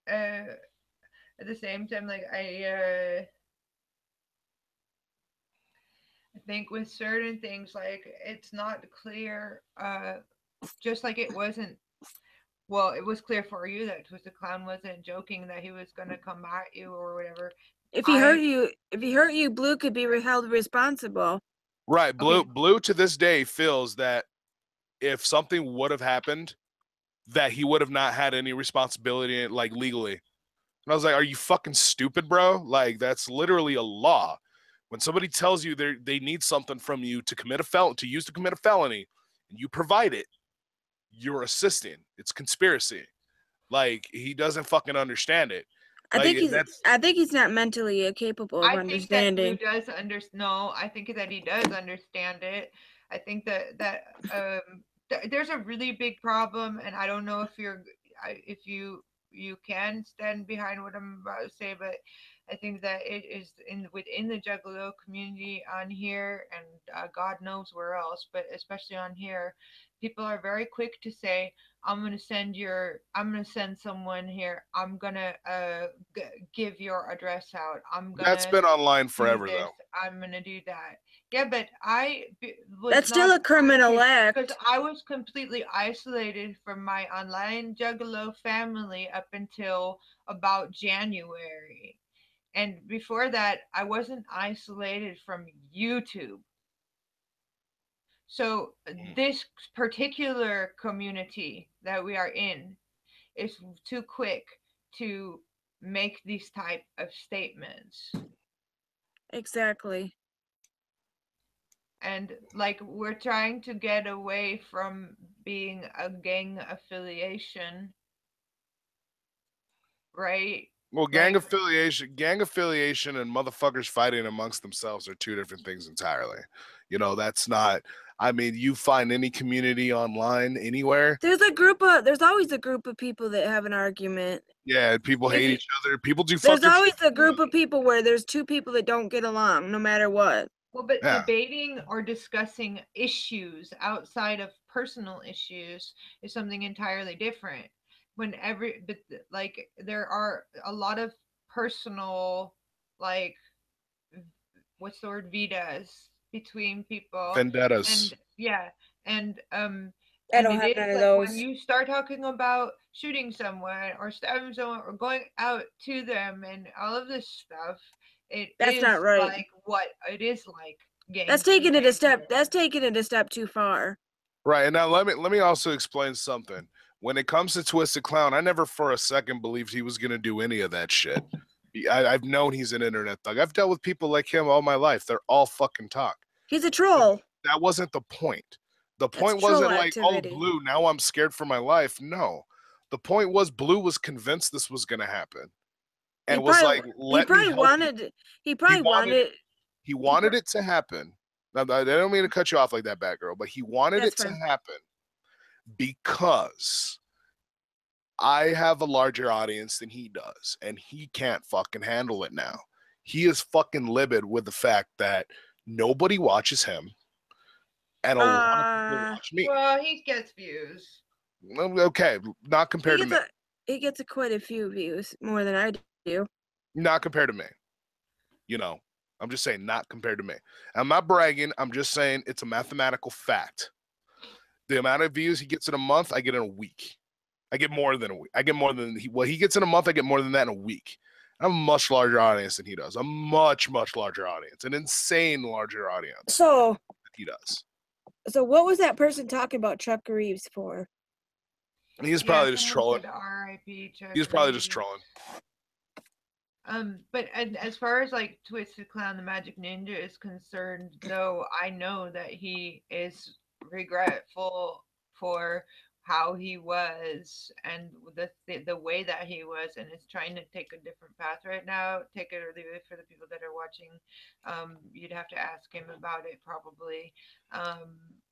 at the same time, like, I think with certain things, like, it's not clear, just like it wasn't, well, it was clear for you that Twystid Clown wasn't joking, that he was going to come at you or whatever. If he hurt you, Blue could be held responsible. Right. Blue to this day feels that if something would have happened, that he would have not had any responsibility, like, legally. And I was like, are you fucking stupid, bro? Like, that's literally a law. When somebody tells you they need something from you to commit a felony, and you provide it, you're assisting. It's conspiracy. Like, he doesn't fucking understand it. I think he's not mentally capable of understanding. I think that Blue does no, I think that he does understand it. I think that there's a really big problem, and I don't know if you can stand behind what I'm about to say, but I think that it is within the Juggalo community on here, and God knows where else, but especially on here, people are very quick to say, I'm gonna send someone here. I'm gonna give your address out. That's been online forever, though. I'm gonna do that. Yeah, but that's still a criminal act. Because I was completely isolated from my online Juggalo family up until about January. And before that, I wasn't isolated from YouTube. So this particular community that we are in is too quick to make these type of statements. Exactly. And like, we're trying to get away from being a gang affiliation, right? Well, gang affiliation and motherfuckers fighting amongst themselves are two different things entirely. You know, that's not, I mean, you find any community online anywhere. There's always a group of people that have an argument. Yeah, people hate each other. People do There's fucking always shit. a group of people where there's two people that don't get along, no matter what. Well, but Yeah. debating or discussing issues outside of personal issues is something entirely different. Like there are a lot of personal, like, what's the word, vidas between people, Vendettas. and yeah, and I and don't it have is none of like those. when you start talking about shooting someone or stabbing someone or going out to them and all of this stuff, That's not right. like what it is like That's taking it a step. That's taking it a step too far. Right. And now let me also explain something. When it comes to Twystid Clown, I never for a second believed he was gonna do any of that shit. I've known he's an internet thug. I've dealt with people like him all my life. They're all fucking talk. He's a troll. That wasn't the point. The That's point troll wasn't like, oh, activity. Blue, now I'm scared for my life. No. The point was Blue was convinced this was gonna happen. And was like, let me help you. He wanted it to happen. Now, I don't mean to cut you off like that, Batgirl, but he wanted it to happen because I have a larger audience than he does, and he can't fucking handle it now. He is fucking livid with the fact that nobody watches him, and a lot of people watch me. Well, he gets views. Okay, not compared to me. He gets quite a few views, more than I do. Not compared to me. You know, I'm just saying not compared to me. I'm not bragging. I'm just saying it's a mathematical fact. The amount of views he gets in a month, I get in a week. I get more than a week. I get more than he gets in a month. I get more than that in a week. I have a much larger audience than he does. A much, much larger audience. An insane larger audience. So than he does. So what was that person talking about Chuck Reeves for? He's probably just trolling. R.I.P. Chuck He's probably Reeves. just trolling. But as far as like Twystid Clown the Magic Ninja is concerned, though, I know that he is regretful for how he was and the way that he was, and is trying to take a different path right now. Take it or leave it for the people that are watching. You'd have to ask him about it probably.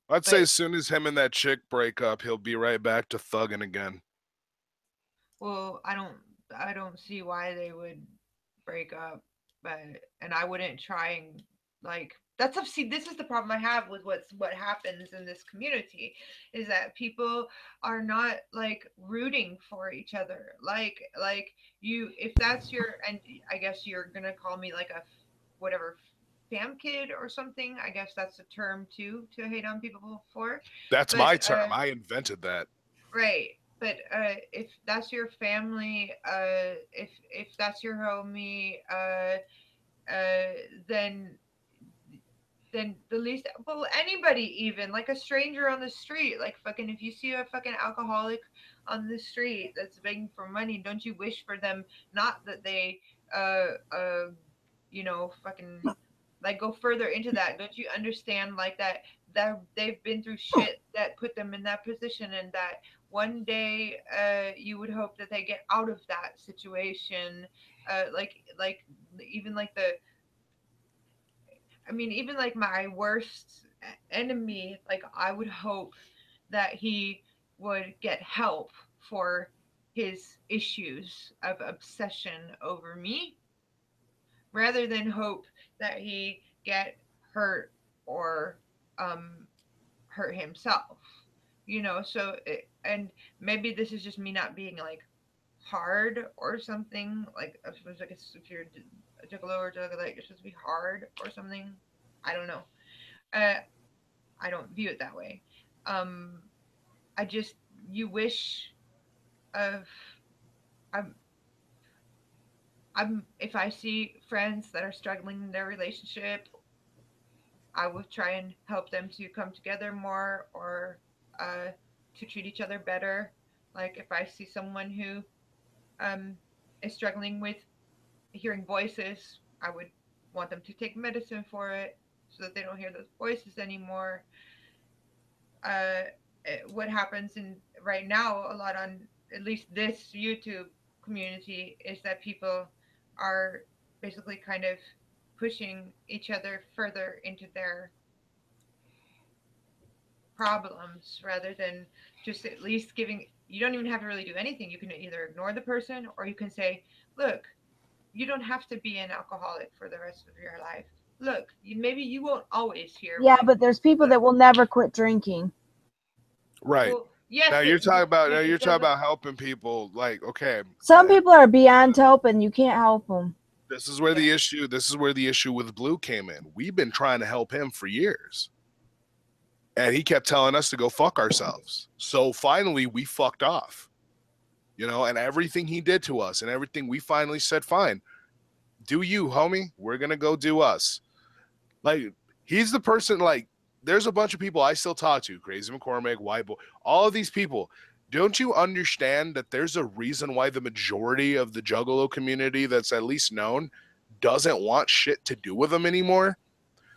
I'd say as soon as him and that chick break up, he'll be right back to thugging again. Well, I don't see why they would break up, and I wouldn't try and like see, this is the problem I have with what happens in this community, is that people are not like rooting for each other. Like you, if that's your, and I guess you're gonna call me like a whatever fam kid or something. I guess that's a term too to hate on people for. That's my term. I invented that. Right. But if that's your family, if that's your homie, then the least, well, anybody, even like a stranger on the street, like fucking, if you see a fucking alcoholic on the street that's begging for money, don't you wish for them, not that they fucking like go further into that? Don't you understand like that they've been through shit that put them in that position, and that one day you would hope that they get out of that situation? Even like my worst enemy, like I would hope that he would get help for his issues of obsession over me, rather than hope that he get hurt or hurt himself. And maybe this is just me not being like hard or something. Like I suppose, I guess if you're a juggalo or juggalette, you're supposed to be hard or something. I don't know. I don't view it that way. You wish of if I see friends that are struggling in their relationship, I would try and help them to come together more, or to treat each other better. Like if I see someone who is struggling with hearing voices, I would want them to take medicine for it so that they don't hear those voices anymore. What happens right now a lot on at least this YouTube community is that people are basically kind of pushing each other further into their problems rather than just at least giving. You don't even have to really do anything. You can either ignore the person or you can say, look, you don't have to be an alcoholic for the rest of your life. Look, maybe you won't always hear Yeah, what. but there's people that will never quit drinking. Right. Well, yes, Now you're talking about doesn't. Helping people. Like, okay, Some people are beyond help, and you can't help them. this is where the issue with Blue came in. We've been trying to help him for years, and he kept telling us to go fuck ourselves. So finally, we fucked off, and everything he did to us and everything, we finally said, fine, do you, homie. We're gonna go do us. Like, he's the person. Like, there's a bunch of people I still talk to, Crazy McCormick, White Boy, all of these people. Don't you understand that there's a reason why the majority of the Juggalo community that's at least known doesn't want shit to do with them anymore?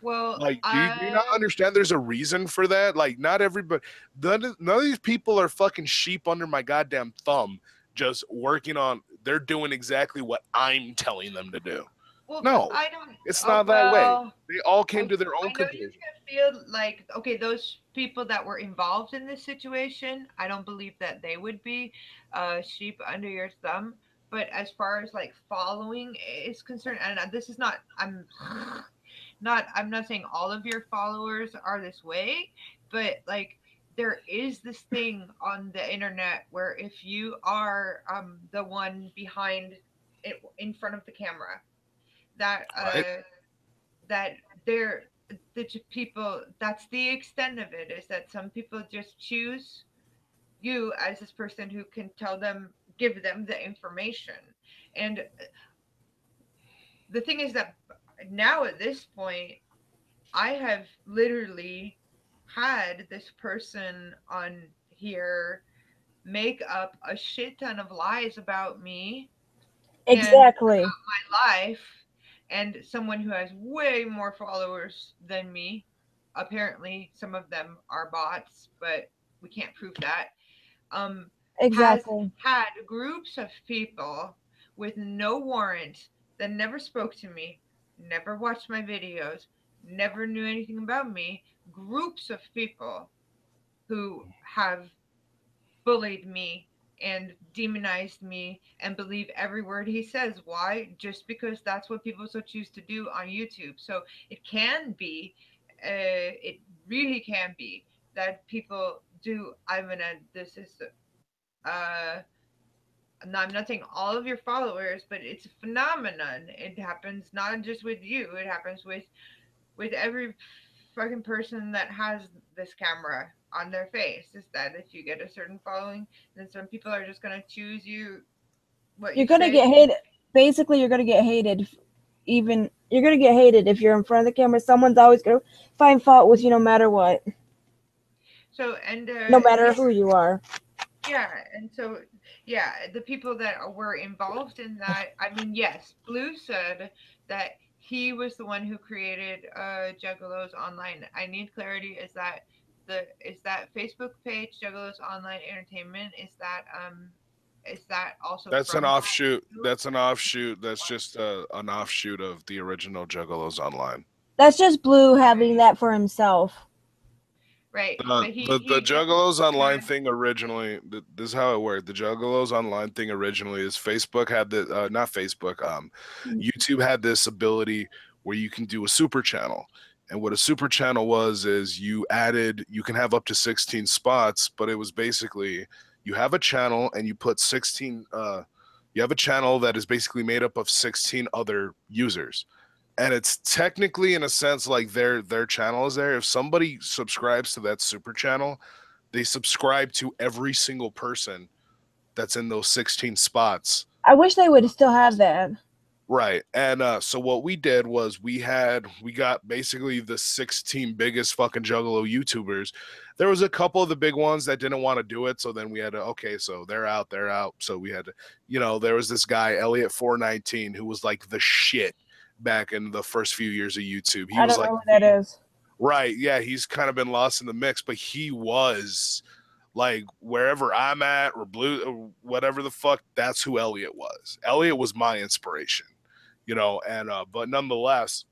Well, Like, do you not understand there's a reason for that? Like, not everybody, none of these people are fucking sheep under my goddamn thumb just working on, they're doing exactly what I'm telling them to do. well, No, I don't. it's not that way. Well, They all came to their own I know you conclusion. can feel like, okay, those people that were involved in this situation, I don't believe that they would be sheep under your thumb. But as far as like following is concerned, and this is not, I'm not saying all of your followers are this way, but like there is this thing on the internet where if you are the one behind it in front of the camera, that Right. that there the people, that's the extent of it, is that some people just choose you as this person who can give them the information. And the thing is that now at this point, I have literally had this person on here make up a shit ton of lies about me and Exactly. my life, and someone who has way more followers than me. Apparently, some of them are bots, but we can't prove that. Has Exactly. had groups of people with no warrant that never spoke to me, never watched my videos, never knew anything about me. Groups of people who have bullied me and demonized me and believe every word he says. Why? Just because that's what people so choose to do on YouTube. So it can be, it really can be that people do. This is, uh, no, I'm not saying all of your followers, but it's a phenomenon. It happens not just with you. It happens with every fucking person that has this camera on their face. Is that if you get a certain following, then some people are just gonna choose you. What You're you gonna say. get hated. Basically, you're gonna get hated. Even you're gonna get hated if you're in front of the camera. Someone's always gonna find fault with you, no matter what, So and no matter who you are. yeah, and so yeah, the people that were involved in that. I mean, yes, Blue said that he was the one who created Juggalos Online. I need clarity. Is that Facebook page Juggalos Online Entertainment? Is that also That's an from that offshoot. group? That's an offshoot. That's just an offshoot of the original Juggalos Online. That's just Blue having that for himself. Right, The but the he definitely Juggalos Online had. thing originally. This is how it worked. The Juggalos Online thing originally is Facebook had the not Facebook. YouTube had this ability where you can do a super channel, and what a super channel was is you can have up to 16 spots, but it was basically you have a channel and you put 16. You have a channel that is basically made up of 16 other users, and it's technically in a sense like their channel is there. If somebody subscribes to that super channel, they subscribe to every single person that's in those 16 spots. I wish they would still have that. Right. And so what we did was we got basically the 16 biggest fucking Juggalo YouTubers. There was a couple of the big ones that didn't want to do it, so then we had to, okay, so they're out. So we had to, there was this guy Elliot 419 who was like the shit back in the first few years of YouTube. He I was don't like, know who that is. right, yeah, he's kind of been lost in the mix, but he was like wherever I'm at or Blue or whatever the fuck, that's who Elliot was. Elliot was my inspiration, and but nonetheless,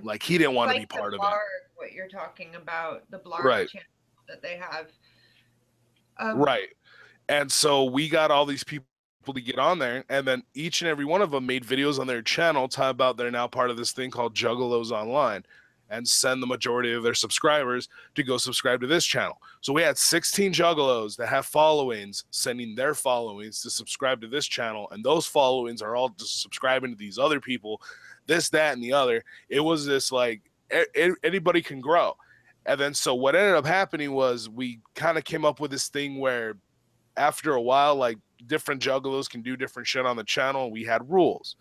like he didn't want to be Like the part of it. blarg, what you're talking about, the blarg Right. channel. that they have. Right. And so we got all these people to get on there, and then each and every one of them made videos on their channel talking about they're now part of this thing called Juggalos Online, and send the majority of their subscribers to go subscribe to this channel. So we had 16 Juggalos that have followings sending their followings to subscribe to this channel, and those followings are all just subscribing to these other people, this, that, and the other. It was this like anybody can grow. And then so what ended up happening was we kind of came up with this thing where after a while, like different juggalos can do different shit on the channel. We had rules.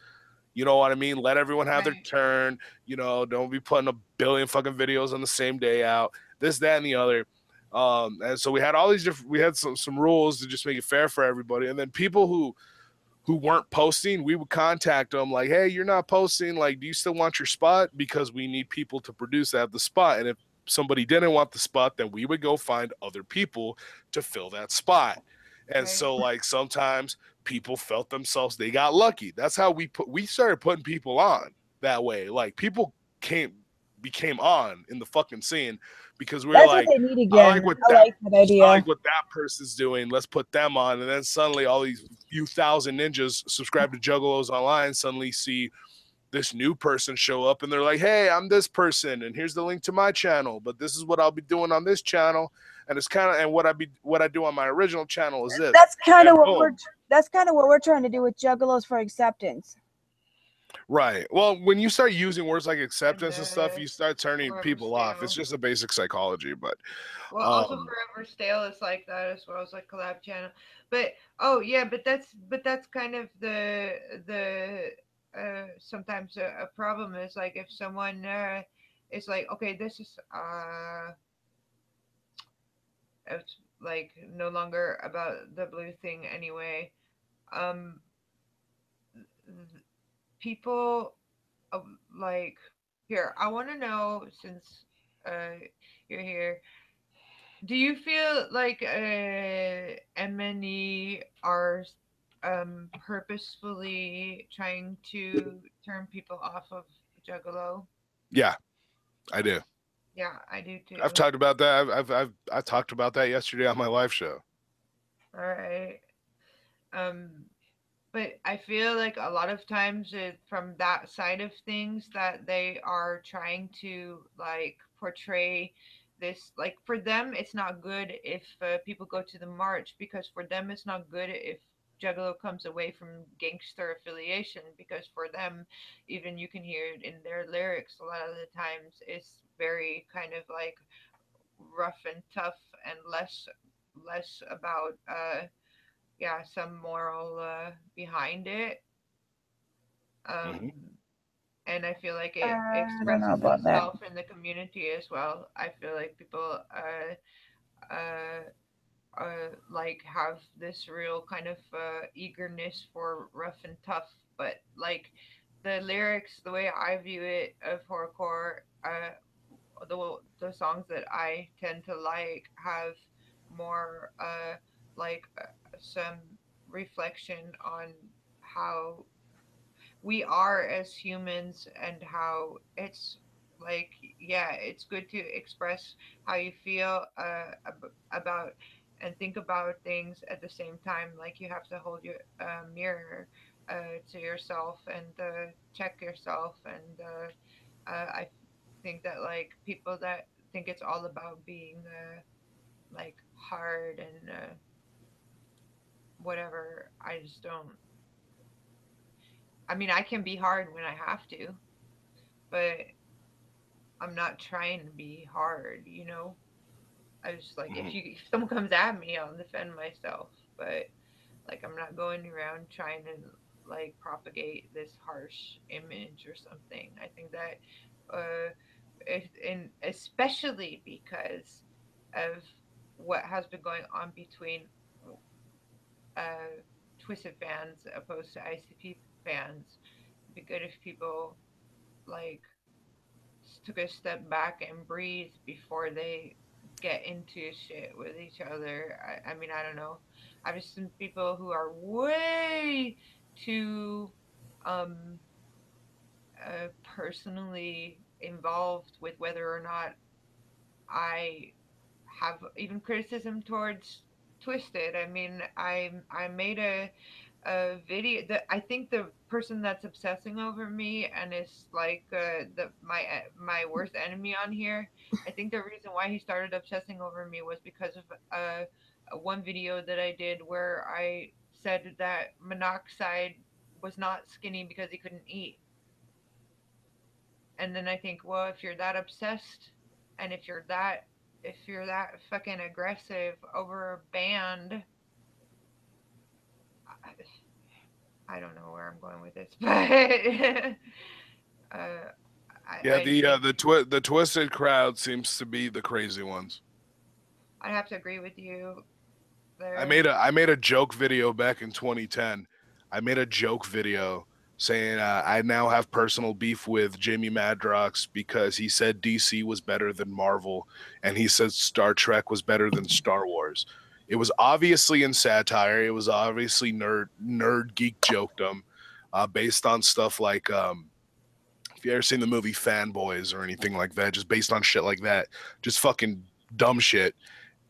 You know what I mean? Let everyone have their turn. You know, don't be putting a billion fucking videos on the same day out. This, that, and the other. And so we had all these different. We had some rules to just make it fair for everybody. And then people who weren't posting, we would contact them like, "Hey, you're not posting. Like, do you still want your spot? Because we need people to produce at the spot. And if somebody didn't want the spot, then we would go find other people to fill that spot." And so like sometimes people felt themselves, they got lucky. That's how we started putting people on that way. Like people became on in the fucking scene because we were That's like, what they need I again. like what I like that idea. I like what that person's doing. Let's put them on. And then suddenly all these few thousand ninjas subscribe to Juggalos Online suddenly see this new person show up and they're like, "Hey, I'm this person and here's the link to my channel, but this is what I'll be doing on this channel." And it's kind of, and what I do on my original channel is this. That's kind of what we're trying to do with Juggalos for Acceptance. Right. Well, when you start using words like acceptance and stuff, you start turning people off. It's just a basic psychology, but also Forever Stale is like that as well as like collab channel. But but that's kind of the sometimes a problem is like if someone is like, okay, this is it's like no longer about the blue thing anyway. Um, people like here. I want to know since you're here. Do you feel like MNE are purposefully trying to turn people off of Juggalo? yeah, I do. Yeah, I do too. I've talked about that. I talked about that yesterday on my live show. All right. Um, but I feel like a lot of times from that side of things that they are trying to like portray this, like for them it's not good if people go to the march, because for them it's not good if Juggalo comes away from gangster affiliation, because for them, even you can hear it in their lyrics a lot of the times, it's very kind of like rough and tough and less about some moral behind it. Mm-hmm. And I feel like it I don't know expresses about that. itself in the community as well. I feel like people like have this real kind of eagerness for rough and tough, but like the lyrics, the way I view it of horrorcore, the songs that I tend to like have more like some reflection on how we are as humans and how it's like, yeah, it's good to express how you feel about and think about things at the same time. Like you have to hold your mirror to yourself and check yourself, and I think that like people that think it's all about being like hard and whatever, I just don't. I mean, I can be hard when I have to, but I'm not trying to be hard, you know? I just like, Mm-hmm. if someone comes at me, I'll defend myself, but like I'm not going around trying to like propagate this harsh image or something. I think that and especially because of what has been going on between uh, Twystid fans opposed to ICP fans, it'd be good if people like took a step back and breathe before they get into shit with each other. I mean, I don't know. I've just seen people who are way too um, personally involved with whether or not I have even criticism towards Twystid. I mean, I made a video that I think the person that's obsessing over me and is like my worst enemy on here. I think the reason why he started obsessing over me was because of one video that I did where I said that Monoxide was not skinny because he couldn't eat. And then I think, well, if you're that obsessed and if you're that fucking aggressive over a band, I don't know where I'm going with this, but Yeah, I think the Twystid crowd seems to be the crazy ones. I have to agree with you there. I made a joke video back in 2010. I made a joke video saying I now have personal beef with Jamie Madrox because he said DC was better than Marvel and he said Star Trek was better than Star Wars. It was obviously in satire. It was obviously nerd geek jokedom, based on stuff like if you ever seen the movie Fanboys or anything like that, just based on shit like that, just fucking dumb shit.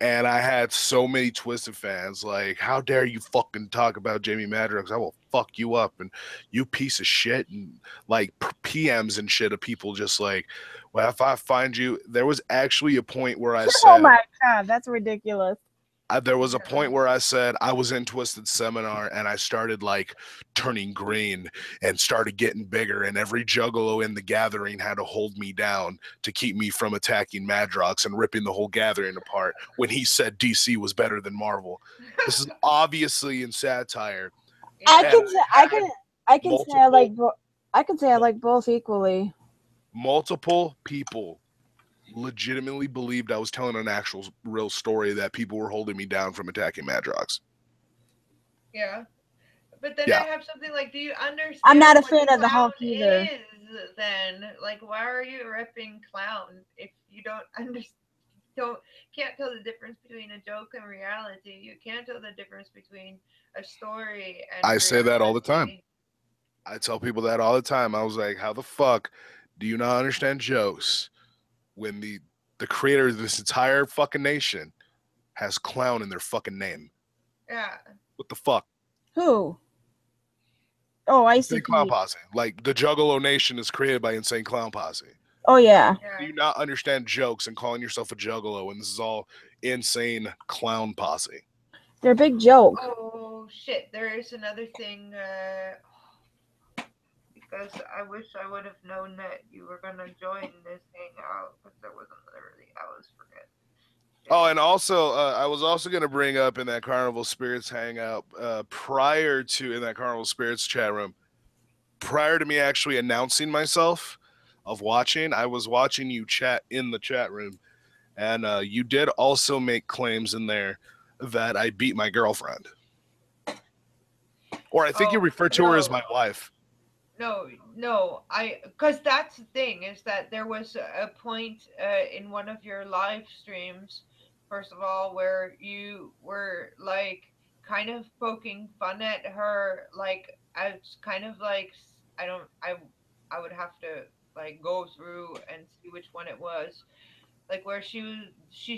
And I had so many Twystid fans like, how dare you fucking talk about Jamie Madrox? I will fuck you up and you piece of shit. And like PMs and shit of people just like, well, if I find you, there was actually a point where I said, Oh my god, that's ridiculous. there was a point where I said I was in Twystid seminar and I started like turning green and started getting bigger, and every juggalo in the gathering had to hold me down to keep me from attacking Madrox and ripping the whole gathering apart when he said DC was better than Marvel. This is obviously in satire. I can say I like both equally. Multiple people legitimately believed I was telling an actual real story that people were holding me down from attacking Madrox. Yeah. But then Yeah. I have something like, do you understand? I'm not a what fan of the Hulk clown either. Is, then, like, why are you repping clown if you don't understand? Can't tell the difference between a joke and reality. You can't tell the difference between a story and I say that all the time. reality. I tell people that all the time. I was like, how the fuck do you not understand jokes when the creator of this entire fucking nation has clown in their fucking name? Yeah. What the fuck? Who? Oh, Insane Clown Posse. Like the Juggalo Nation is created by Insane Clown Posse. Oh yeah. Do you not understand jokes and calling yourself a juggalo when this is all Insane Clown Posse? They're a big joke. Oh shit! There is another thing. Because I wish I would have known that you were gonna join this hangout, because there wasn't literally I was forgetting. Oh, and also, I was also going to bring up in that Carnival Spirits hangout, in that Carnival Spirits chat room, prior to me actually announcing myself of watching, I was watching you chat in the chat room, and you did also make claims in there that I beat my girlfriend. Or I think you referred to her as my wife. No, because that's the thing, is that there was a point in one of your live streams, first of all, where you were like kind of poking fun at her, like as kind of like I would have to like go through and see which one it was, like where she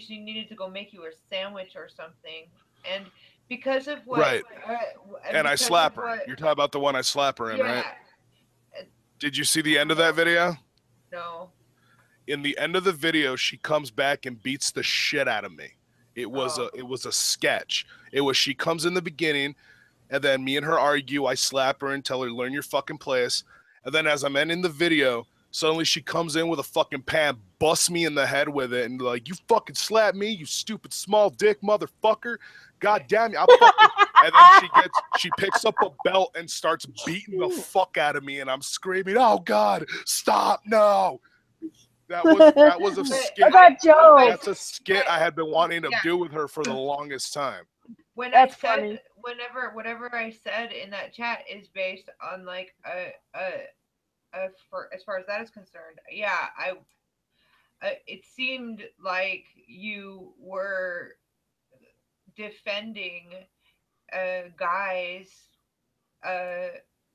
needed to go make you a sandwich or something, and because of what Right. And I slap her. You're talking about the one I slap her in, yeah, right? Did you see the end of that video? No. In the end of the video, she comes back and beats the shit out of me. It was a sketch. It was, she comes in the beginning, and then me and her argue. I slap her and tell her, learn your fucking place. And then as I'm ending the video, suddenly she comes in with a fucking pan, busts me in the head with it, and like, you fucking slap me, you stupid small dick motherfucker. God damn you, I'll fucking... And then she picks up a belt and starts beating the fuck out of me, and I'm screaming, oh God, stop, no. That was a skit. That's a skit I had been wanting to do with her for the longest time. That's funny. Whatever I said in that chat is based on like for as far as that is concerned. Yeah, it seemed like you were defending guys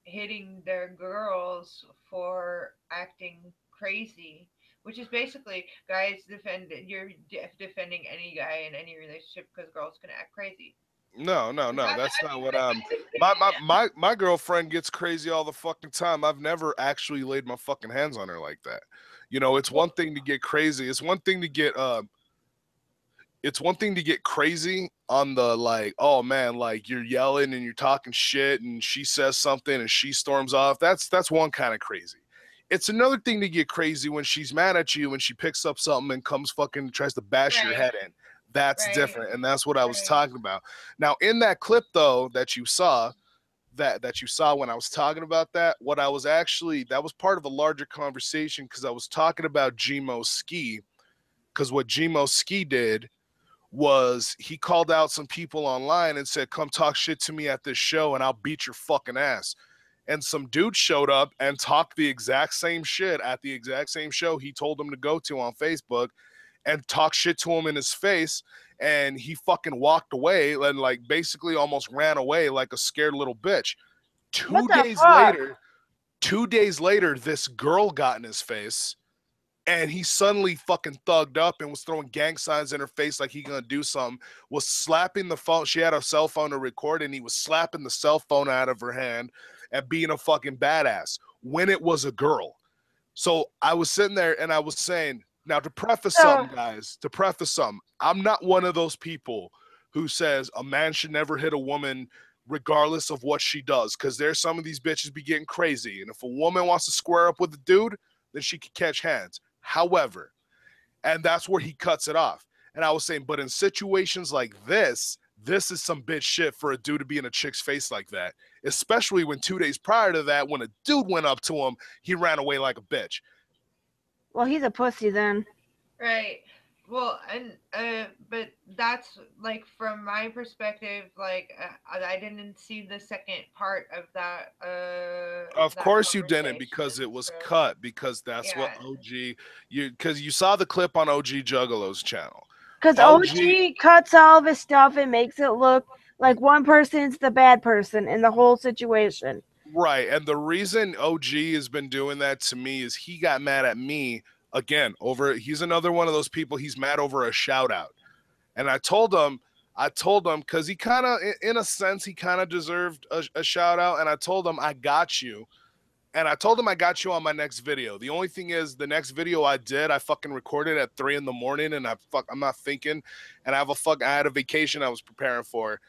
hitting their girls for acting crazy, which is basically guys defending any guy in any relationship because girls can act crazy. No, no, no. That's not what I'm. My girlfriend gets crazy all the fucking time. I've never actually laid my fucking hands on her like that. You know, it's one thing to get crazy. It's one thing to get crazy on the like, oh man, like you're yelling and you're talking shit and she says something and she storms off. That's one kind of crazy. It's another thing to get crazy when she's mad at you and she picks up something and comes fucking tries to bash your head in. That's different, and that's what I was talking about. Now, in that clip though that you saw, that you saw when I was talking about that, what I was actually that was part of a larger conversation because I was talking about Gmo Ski, because what Gmo Ski did was he called out some people online and said, come talk shit to me at this show and I'll beat your fucking ass. And some dude showed up and talked the exact same shit at the exact same show he told him to go to on Facebook and talked shit to him in his face. And he fucking walked away and like basically almost ran away like a scared little bitch. What the fuck? 2 days later, this girl got in his face and he suddenly fucking thugged up and was throwing gang signs in her face like he gonna do something, was slapping the phone. She had a cell phone to record and he was slapping the cell phone out of her hand and being a fucking badass when it was a girl. So I was sitting there and I was saying, now to preface something, guys, I'm not one of those people who says a man should never hit a woman regardless of what she does, because there's some of these bitches be getting crazy. And if a woman wants to square up with a dude, then she can catch hands. However, and that's where he cuts it off. And I was saying, but in situations like this is some bitch shit for a dude to be in a chick's face like that, especially when 2 days prior to that, when a dude went up to him, he ran away like a bitch. Well, he's a pussy then. Right. Well, and but that's like from my perspective, like I didn't see the second part of that. Of that course you didn't, because it was cut. Because that's what because you saw the clip on OG Juggalo's channel. Because OG cuts all of his stuff and makes it look like one person's the bad person in the whole situation. Right, and the reason OG has been doing that to me is he got mad at me again over. He's another one of those people. He's mad over a shout out, and I told him because he kind of, in a sense, he kind of deserved a shout out, and I told him I got you, and I told him I got you on my next video. The only thing is, the next video I did, I fucking recorded at 3 a.m, and I'm not thinking, and I had a vacation I was preparing for,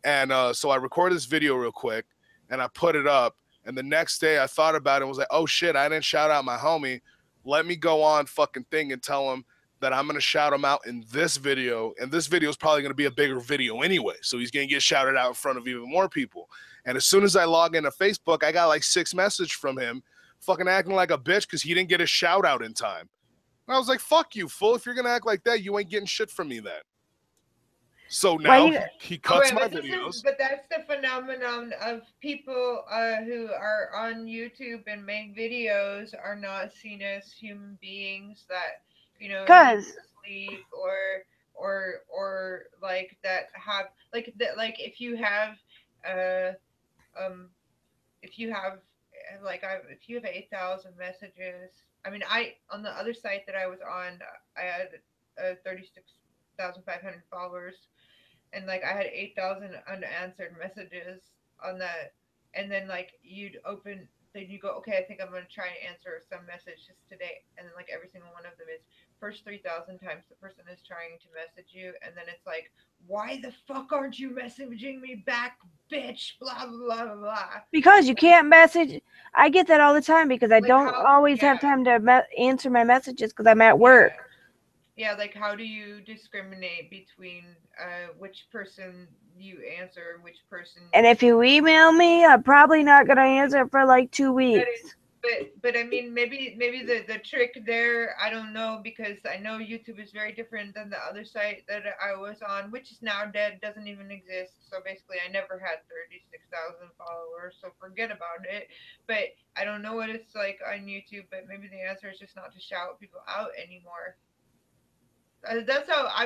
and so I recorded this video real quick. And I put it up, and the next day I thought about it and was like, oh shit, I didn't shout out my homie. Let me go on fucking thing and tell him that I'm going to shout him out in this video, and this video is probably going to be a bigger video anyway, so he's going to get shouted out in front of even more people. And as soon as I log into Facebook, I got like 6 messages from him fucking acting like a bitch because he didn't get a shout out in time. And I was like, fuck you, fool. If you're going to act like that, you ain't getting shit from me then. So now he cuts my videos. But that's the phenomenon of people who are on YouTube and make videos are not seen as human beings that, you know, sleep or like that have like that, like if you have 8,000 messages. I mean, on the other site that I was on, I had 36,500 followers. And like I had 8,000 unanswered messages on that, and then like you go, okay, I think I'm gonna try and answer some messages today, and then like every single one of them is first 3,000 times the person is trying to message you, and then it's like, why the fuck aren't you messaging me back, bitch? Blah blah blah blah. Because you can't message. I get that all the time because I don't always have time to answer my messages because I'm at work. Yeah, like how do you discriminate between which person you answer and which person? And if you email me, I'm probably not gonna answer for like 2 weeks. But I mean, maybe the trick there, I don't know, because I know YouTube is very different than the other site that I was on, which is now dead, doesn't even exist. So basically, I never had 36,000 followers, so forget about it. But I don't know what it's like on YouTube, but maybe the answer is just not to shout people out anymore. That's how I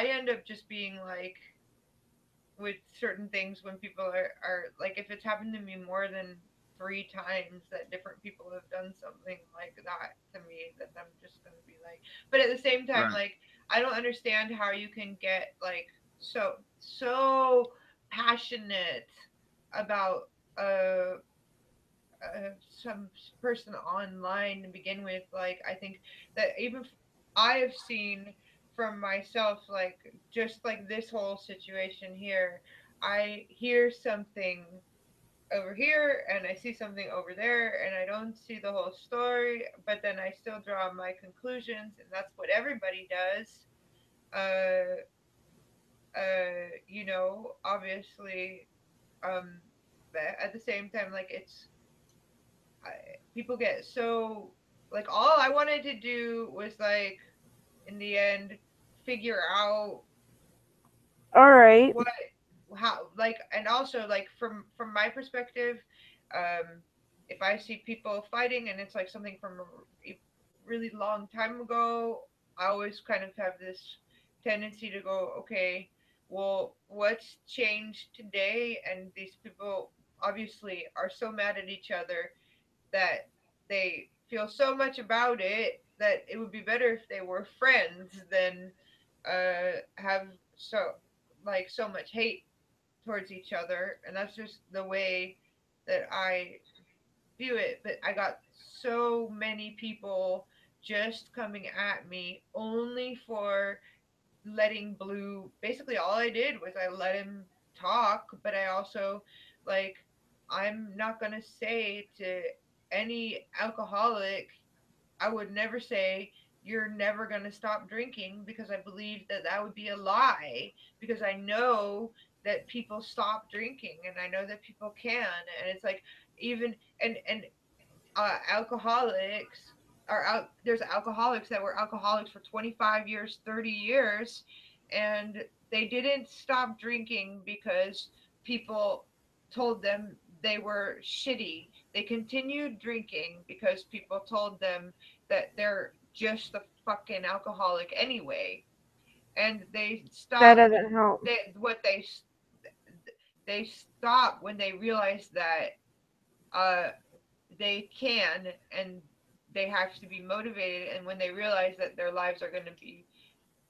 end up just being like, with certain things, when people are like, if it's happened to me more than 3 times that different people have done something like that to me, that I'm just gonna be like, but at the same time, Right. like, I don't understand how you can get like so passionate about some person online to begin with. Like, I think that even I have seen from myself, like, just like this whole situation here, I hear something over here and I see something over there and I don't see the whole story, but then I still draw my conclusions, and that's what everybody does. Uh, obviously, but at the same time, like, I, people get so, like, all I wanted to do was, like, in the end, figure out All right. what, how, like, and also, like, from my perspective, um if I see people fighting and it's like something from a really long time ago, I always kind of have this tendency to go, okay, well, what's changed today? And these people obviously are so mad at each other that they feel so much about it that it would be better if they were friends than have so much hate towards each other. And that's just the way that I view it. But I got so many people just coming at me only for letting Blue, basically all I did was I let him talk, but I also, like, I'm not going to say to any alcoholic, I would never say you're never going to stop drinking, because I believe that that would be a lie, because I know that people stop drinking and I know that people can. And it's like, even, and alcoholics are out, there's alcoholics that were alcoholics for 25 years, 30 years, and they didn't stop drinking because people told them they were shitty. They continued drinking because people told them that they're just a fucking alcoholic anyway. And they That stopped, doesn't help. they stop when they realize that uh they can, and they have to be motivated, and when they realize that their lives are going to be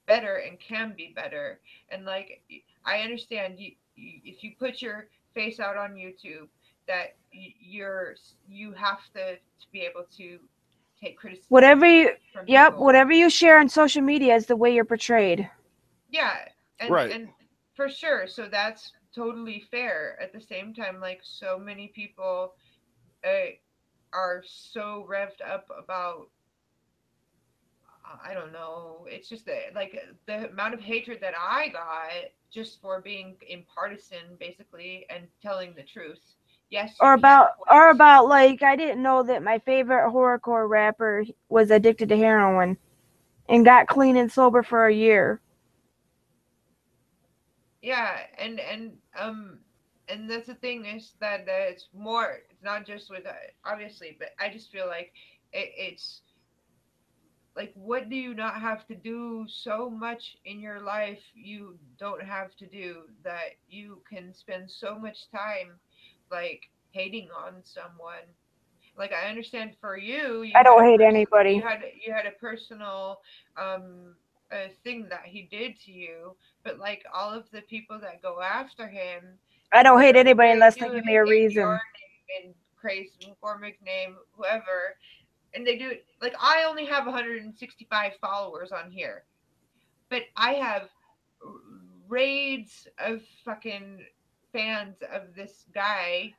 better and can be better. And, like, I understand if you put your face out on YouTube, that you have to be able to take criticism Whatever you, from yep, people. whatever you share on social media is the way you're portrayed. Yeah, and Right. and for sure, so that's totally fair. At the same time, like, so many people uh, are so revved up about, I don't know. It's just that, like, the amount of hatred that I got just for being impartisan, basically, and telling the truth. Yes, you can Or quit. about like, I didn't know that my favorite horrorcore rapper was addicted to heroin and got clean and sober for a year. Yeah, and that's the thing, is that it's more. It's not just with obviously, but I just feel like it's like, what do you not have to do so much in your life you don't have to do, that you can spend so much time, like, hating on someone? Like, I understand for you, I don't hate anybody. you had a personal thing that he did to you, but, like, all of the people that go after him, I don't hate anybody they unless do they give it me a in your reason. name, in Craze McCormick name, whoever, and they do it, like, I only have 165 followers on here, but I have raids of fucking fans of this guy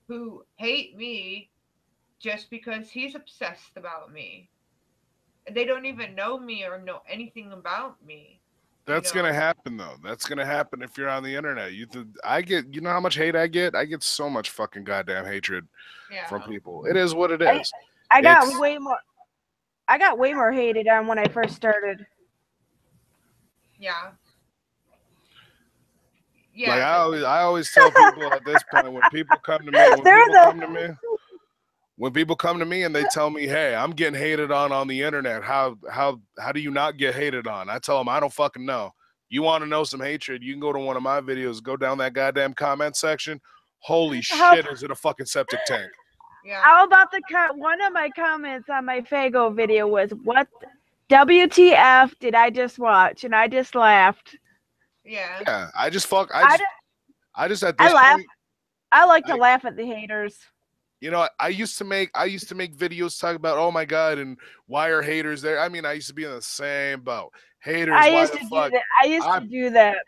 who hate me just because he's obsessed about me. And they don't even know me or know anything about me. That's gonna happen though. That's gonna happen if you're on the internet. I get, you know how much hate I get? I get so much fucking goddamn hatred from people. It is what it is. I got It's way more hated on when I first started. Yeah. like Yeah. I always tell people at this point, when people come to me, when people come to me and they tell me, "Hey, I'm getting hated on the internet. How do you not get hated on?" I tell them, I don't fucking know. You want to know some hatred? You can go to one of my videos, go down that goddamn comment section. Holy How- shit, is it a fucking septic tank? Yeah. How about one of my comments on my Fago video was, "What WTF did I just watch?" And I just laughed. Yeah. Yeah, I just at I this laugh. point, I like to I- laugh at the haters. you know, I used to make videos talking about, oh my god, and why are haters there? I mean, I used to be in the same boat. Haters, I why used the to do fuck? that. I used to do that.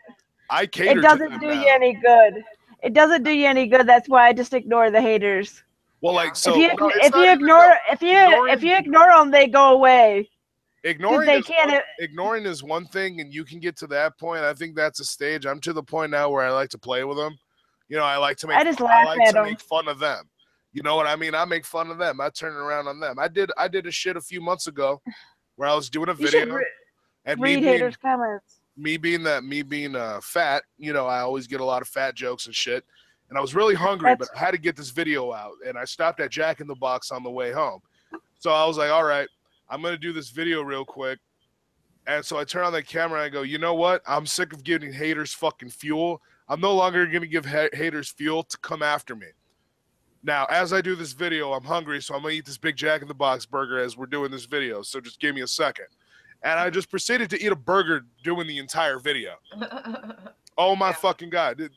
I It cater to doesn't them do now. you any good. It doesn't do you any good. That's why I just ignore the haters. Well, Yeah. like, so If you no, it's if not you even ignore no, if ignoring- you ignore them, they go away. ignoring they is can't- ignoring is one thing, and you can get to that point. I think that's a stage. I'm to the point now where I like to play with them. You know, I like to make I just laugh at them. make fun of them. You know what I mean? I make fun of them. I turn around on them. I did a shit a few months ago where I was doing a You should video and read haters' comments. me being fat, you know, I always get a lot of fat jokes and shit. And I was really hungry, but I had to get this video out, and I stopped at Jack in the Box on the way home. So I was like, all right, I'm gonna do this video real quick. And so I turn on the camera and I go, you know what? I'm sick of giving haters fucking fuel. I'm no longer gonna give haters fuel to come after me. Now, as I do this video, I'm hungry, so I'm gonna eat this big Jack in the Box burger as we're doing this video. So just give me a second. And I just proceeded to eat a burger doing the entire video. Oh my fucking god!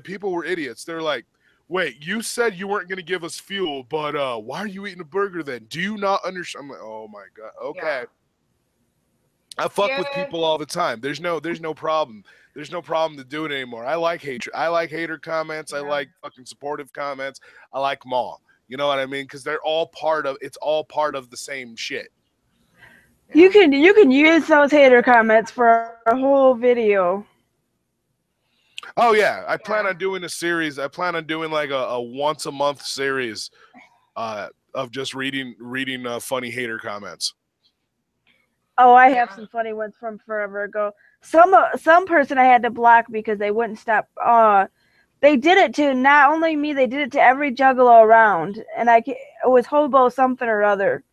People were idiots. They're like, "Wait, you said you weren't gonna give us fuel, but why are you eating a burger then? Do you not understand?" I'm like, "Oh my god, okay." I fuck with people all the time. There's no problem. There's no problem to do it anymore. I like hatred. I like hater comments. I like fucking supportive comments. I like them all. You know what I mean? Because they're all part of. It's all part of the same shit. You can use those hater comments for a whole video. Oh yeah, I plan on doing a series. I plan on doing like a once a month series of just reading funny hater comments. Oh, I have some funny ones from forever ago. Some person I had to block because they wouldn't stop. They did it to not only me, they did it to every juggalo around, and it was hobo something or other.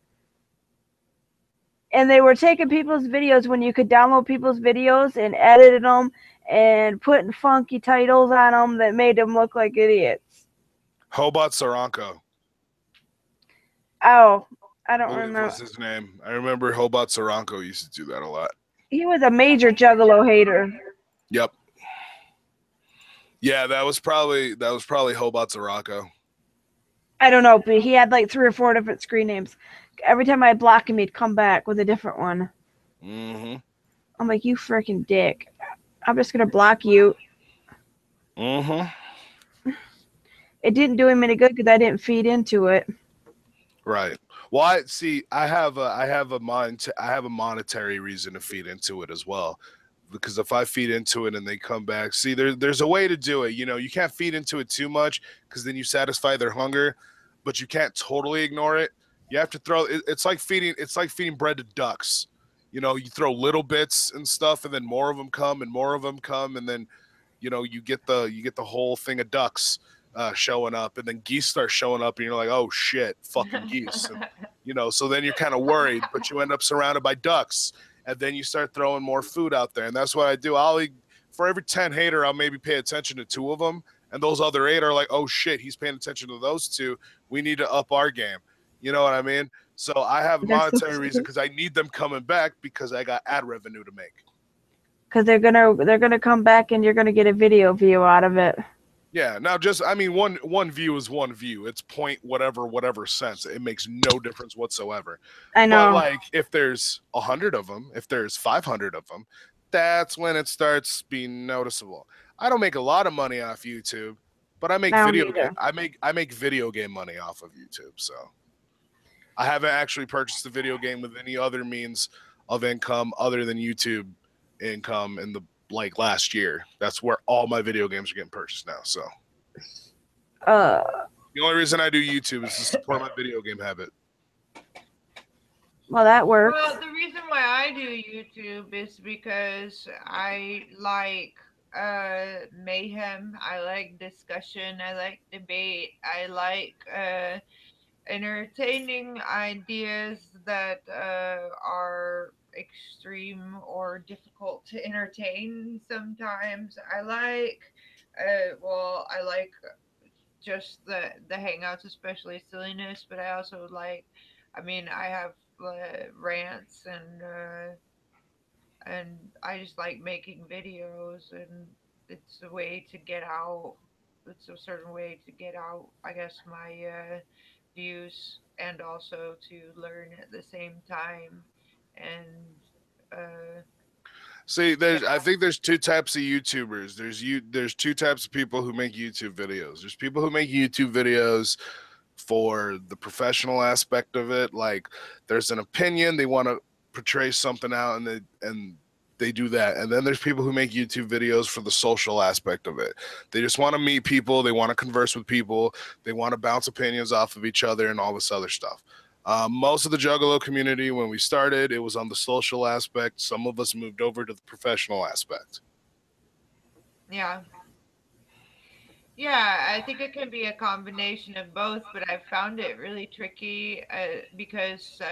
And they were taking people's videos when you could download people's videos and edited them and putting funky titles on them that made them look like idiots. Hobot Saranko. Oh, I don't remember. What's his name? I remember Hobot Saranko used to do that a lot. He was a major juggalo hater. Yep. Yeah, that was probably Hobot Saranko. I don't know, but he had like 3 or 4 different screen names. Every time I block him, he'd come back with a different one. Mm-hmm. I'm like, you freaking dick. I'm just gonna block you. Mm-hmm. It didn't do him any good because I didn't feed into it. Right. Well, I have a monetary reason to feed into it as well. Because if I feed into it and they come back, see, there's a way to do it. You know, you can't feed into it too much because then you satisfy their hunger, but you can't totally ignore it. You have to throw. It's like feeding bread to ducks. You know, you throw little bits and stuff, and then more of them come, and more of them come, and then, you know, you get the whole thing of ducks showing up, and then geese start showing up, and you're like, oh shit, fucking geese. And, you know, so then you're kind of worried, but you end up surrounded by ducks. And then you start throwing more food out there. And that's what I do. For every 10 hater, I'll maybe pay attention to 2 of them. And those other 8 are like, oh, shit, he's paying attention to those 2. We need to up our game. You know what I mean? So I have a monetary reason because I need them coming back because I got ad revenue to make. Because they're gonna come back and you're gonna get a video view out of it. Yeah. Now, one view is one view. It's point whatever cents. It makes no difference whatsoever. I know. But like, if there's 100 of them, if there's 500 of them, that's when it starts being noticeable. I don't make a lot of money off YouTube, but I make I make video game money off of YouTube. So I haven't actually purchased a video game with any other means of income other than YouTube income in the last year. That's where all my video games are getting purchased now. So the only reason I do YouTube is to support my video game habit. Well, that works. Well, the reason why I do YouTube is because I like mayhem. I like discussion. I like debate. I like entertaining ideas that are extreme or difficult to entertain sometimes. I like just the hangouts, especially silliness, but I also like, I mean, I have rants and I just like making videos, and it's a way to get out. It's a certain way to get out, I guess, my views, and also to learn at the same time. And See, yeah, I think there's two types of YouTubers. There's two types of people who make YouTube videos. There's people who make YouTube videos for the professional aspect of it. Like, there's an opinion, they want to portray something out, and they do that. And then there's people who make YouTube videos for the social aspect of it. They just want to meet people, they want to converse with people, they want to bounce opinions off of each other and all this other stuff. Most of the Juggalo community, when we started, it was on the social aspect. Some of us moved over to the professional aspect. yeah. Yeah, I think it can be a combination of both, but I found it really tricky because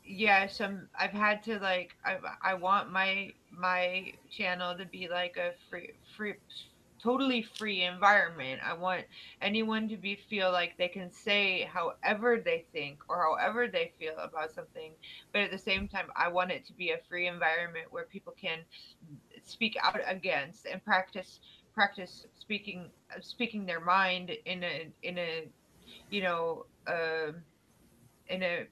yeah, I've had to like I want my channel to be like a free totally free environment. I want anyone to be feel like they can say however they think or however they feel about something, but at the same time I want it to be a free environment where people can speak out against and practice speaking their mind in a you know in a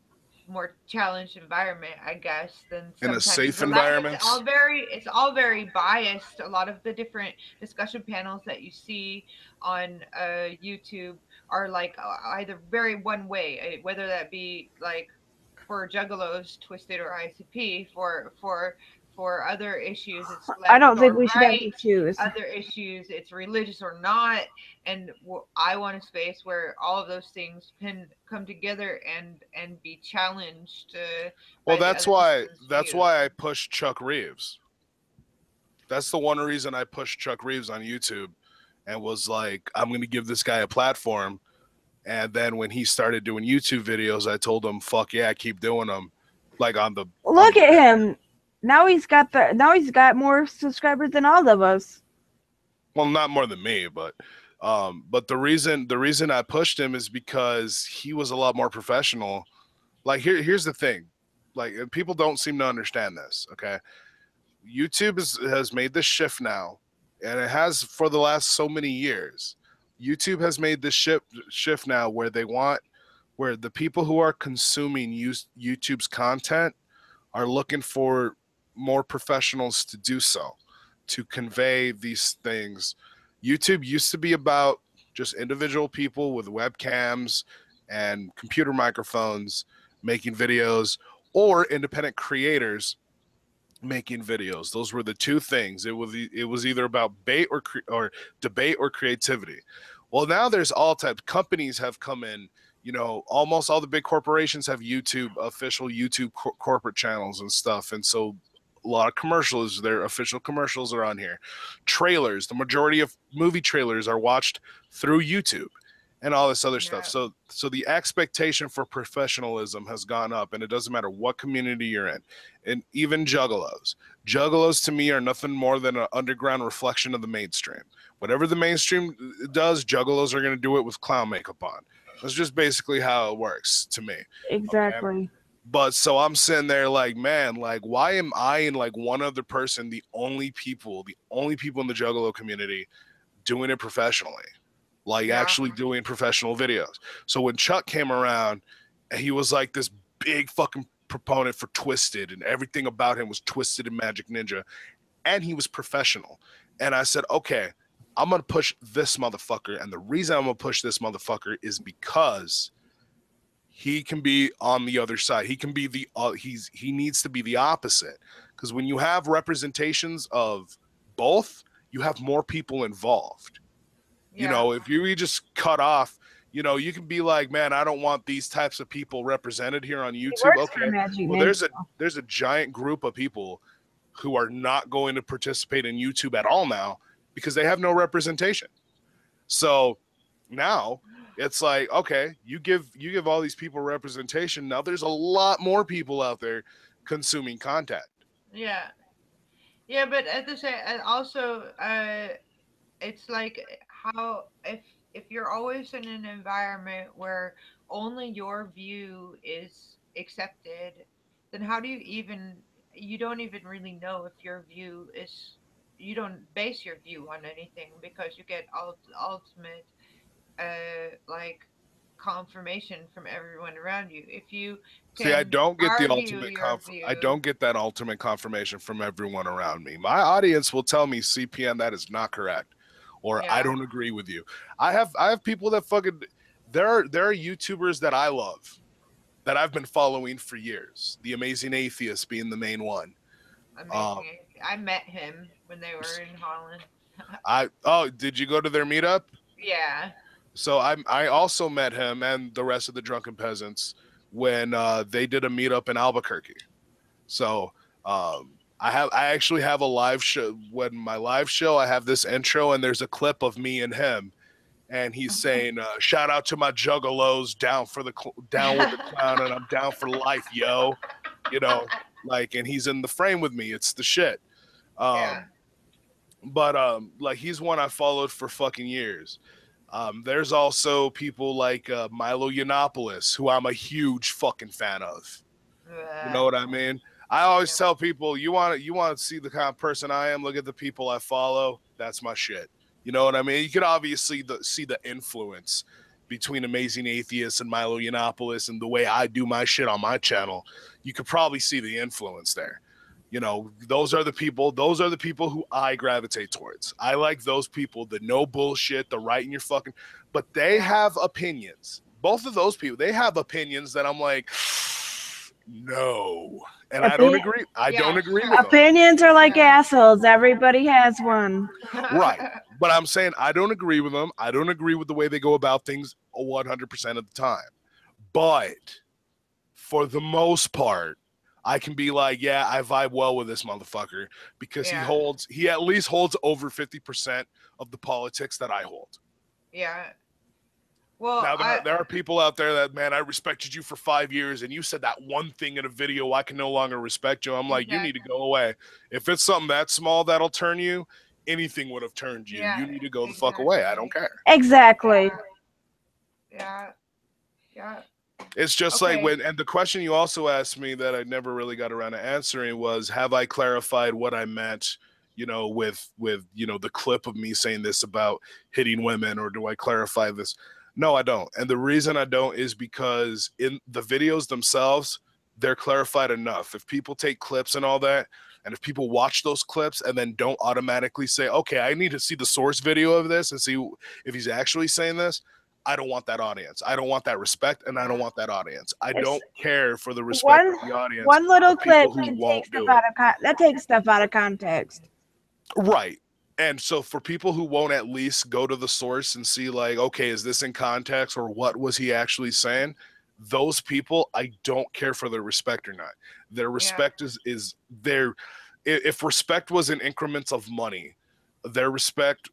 more challenged environment, I guess, than In a sometimes safe a lot of environment. it's all very biased. A lot of the different discussion panels that you see on YouTube are like either very one way, whether that be like for Juggalos, Twystid, or ICP. For other issues, it's I left don't think or we should have to right. choose. Other issues, it's religious or not. And I want a space where all of those things can come together and be challenged Well, by the other person's that's view. why I pushed Chuck Reeves. That's the one reason I pushed Chuck Reeves on YouTube and was like, I'm going to give this guy a platform. And then when he started doing YouTube videos, I told him, fuck yeah, keep doing them. Like on Look the at him. Now he's got more subscribers than all of us. well, not more than me, but the reason I pushed him is because he was a lot more professional. Like here's the thing. Like, people don't seem to understand this, okay? YouTube has made this shift now, and it has for the last so many years. YouTube has made this shift now where where the people who are consuming YouTube's content are looking for more professionals to do so, to convey these things. YouTube used to be about just individual people with webcams and computer microphones making videos, or independent creators making videos. Those were the two things. It was either about bait or debate or creativity. Well, now there's all types. Companies have come in. You know, almost all the big corporations have official YouTube corporate channels and stuff, and so a lot of commercials, their official commercials are on here. Trailers, the majority of movie trailers are watched through YouTube and all this other stuff. Yeah. So the expectation for professionalism has gone up, and it doesn't matter what community you're in. And even juggalos to me are nothing more than an underground reflection of the mainstream. Whatever the mainstream does, juggalos are going to do it with clown makeup on. That's just basically how it works to me. Exactly. Okay? But so I'm sitting there like, man, like, why am I and like one other person the only people in the juggalo community doing it professionally? Like, Yeah. actually doing professional videos. So when Chuck came around, he was like this big fucking proponent for Twystid, and everything about him was Twystid and Magic Ninja, and he was professional. And I said, okay, I'm gonna push this motherfucker, and the reason I'm gonna push this motherfucker is because he can be on the other side. He can be he needs to be the opposite, because when you have representations of both, you have more people involved. You Yeah. know, if you just cut off, you know, you can be like, man, I don't want these types of people represented here on He YouTube. works for Okay, Magic well, Ninja. there's a giant group of people who are not going to participate in YouTube at all now because they have no representation. So now it's like, okay, you give all these people representation. Now there's a lot more people out there consuming content. Yeah. Yeah, but at the same, also, it's like how if you're always in an environment where only your view is accepted, then how do you even you don't even really know if your view is you don't base your view on anything because you get ultimate like confirmation from everyone around you. If you See, I can don't get the argue ultimate your I view, don't get that ultimate confirmation from everyone around me. My audience will tell me, CPN, that is not correct, or I yeah, don't agree with you. I have people that fucking there are YouTubers that I love that I've been following for years. The Amazing Atheist being the main one. Um, amazing. I met him when they were in Holland. did you go to their meetup? Yeah. So I also met him and the rest of the drunken peasants when they did a meetup in Albuquerque. So I actually have a live show. When my live show, I have this intro and there's a clip of me and him, and he's saying, "Shout out to my juggalos, down with the clown, and I'm down for life, yo." You know, like, and he's in the frame with me. It's the shit. Yeah. But like he's one I followed for fucking years. There's also people like Milo Yiannopoulos, who I'm a huge fucking fan of. You know what I mean? I always tell people, you want to see the kind of person I am. Look at the people I follow. That's my shit. You know what I mean? You can obviously see the influence between Amazing Atheists and Milo Yiannopoulos and the way I do my shit on my channel. You could probably see the influence there. You know, those are the people who I gravitate towards. I like those people, the no bullshit, the right in your fucking, but they have opinions. Both of those people, they have opinions that I'm like, no. And I don't agree. I don't agree with them. Opinions are like assholes. Everybody has one. Right. But I'm saying I don't agree with them. I don't agree with the way they go about things 100% of the time. But for the most part, I can be like, yeah, I vibe well with this motherfucker because he at least holds over 50% of the politics that I hold. Yeah. Well, now there are people out there that, man, I respected you for 5 years and you said that one thing in a video, I can no longer respect you. I'm like, you need to go away. If it's something that small that'll turn you, anything would have turned you. You need to go the fuck away. I don't care. Exactly. Yeah. Yeah. It's just like and the question you also asked me that I never really got around to answering was, have I clarified what I meant, you know, with you know, the clip of me saying this about hitting women, or do I clarify this? No, I don't. And the reason I don't is because in the videos themselves, they're clarified enough. If people take clips and all that, and if people watch those clips and then don't automatically say, okay, I need to see the source video of this and see if he's actually saying this, I don't want that audience. I don't want that respect, and I don't want that audience. I don't care for the respect of the audience. One little clip who can won't take stuff do out it. of that takes stuff out of context. Right. And so for people who won't at least go to the source and see, like, okay, is this in context, or what was he actually saying? Those people, I don't care for their respect or not. Their respect is their, if respect was in increments of money, their respect,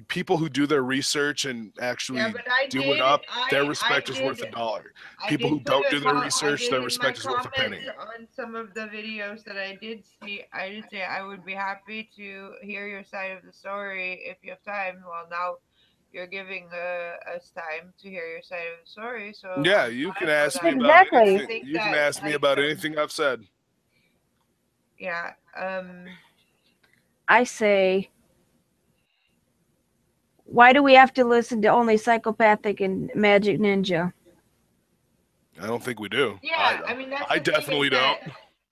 people who do their research and actually do it up, their respect is worth $1. People who don't do their research, their respect is worth a penny. On some of the videos that I did see, I did say I would be happy to hear your side of the story if you have time. Well, now you're giving us time to hear your side of the story, so yeah, you can ask me about anything. You can ask me about anything I've said. Yeah. I say, why do we have to listen to only Psychopathic and Magic Ninja? I don't think we do. Yeah, I mean, that's I definitely don't.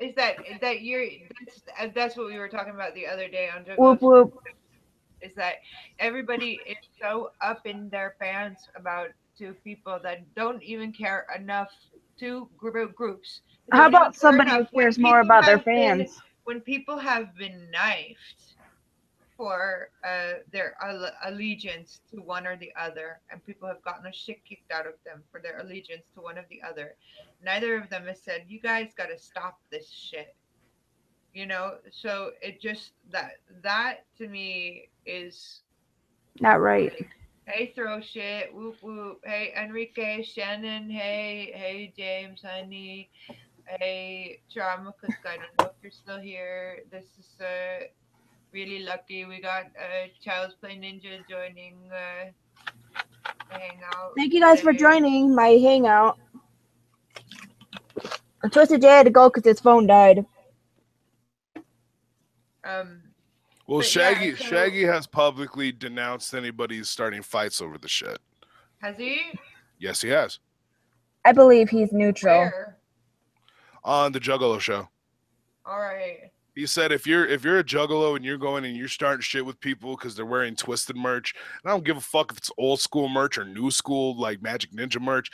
Is that you're that's what we were talking about the other day on Juggalo. Whoop whoop. Is that everybody is so up in their pants about two people that don't even care enough, two groups. How about somebody who cares more about their fans? When people have been knifed for their allegiance to one or the other, and people have gotten the shit kicked out of them for their allegiance to one or the other, neither of them has said, you guys got to stop this shit. You know, so it just that to me is not right. Hey, throw shit, whoop whoop. Hey, Enrique, Shannon. Hey, James, honey. Hey, Drama, because I don't know if you're still here. This is really lucky. We got ChildsPlayNinja joining the hangout. Thank you guys for today. joining my hangout. Twystid J had to go because his phone died. Well, But yeah, Shaggy so- Shaggy has publicly denounced anybody who's starting fights over the shit. Has he? Yes, he has. I believe he's neutral. Where? On the Juggalo show. All right. He said if you're a juggalo and you're going and you're starting shit with people because they're wearing Twystid merch, and I don't give a fuck if it's old school merch or new school like Magic Ninja merch,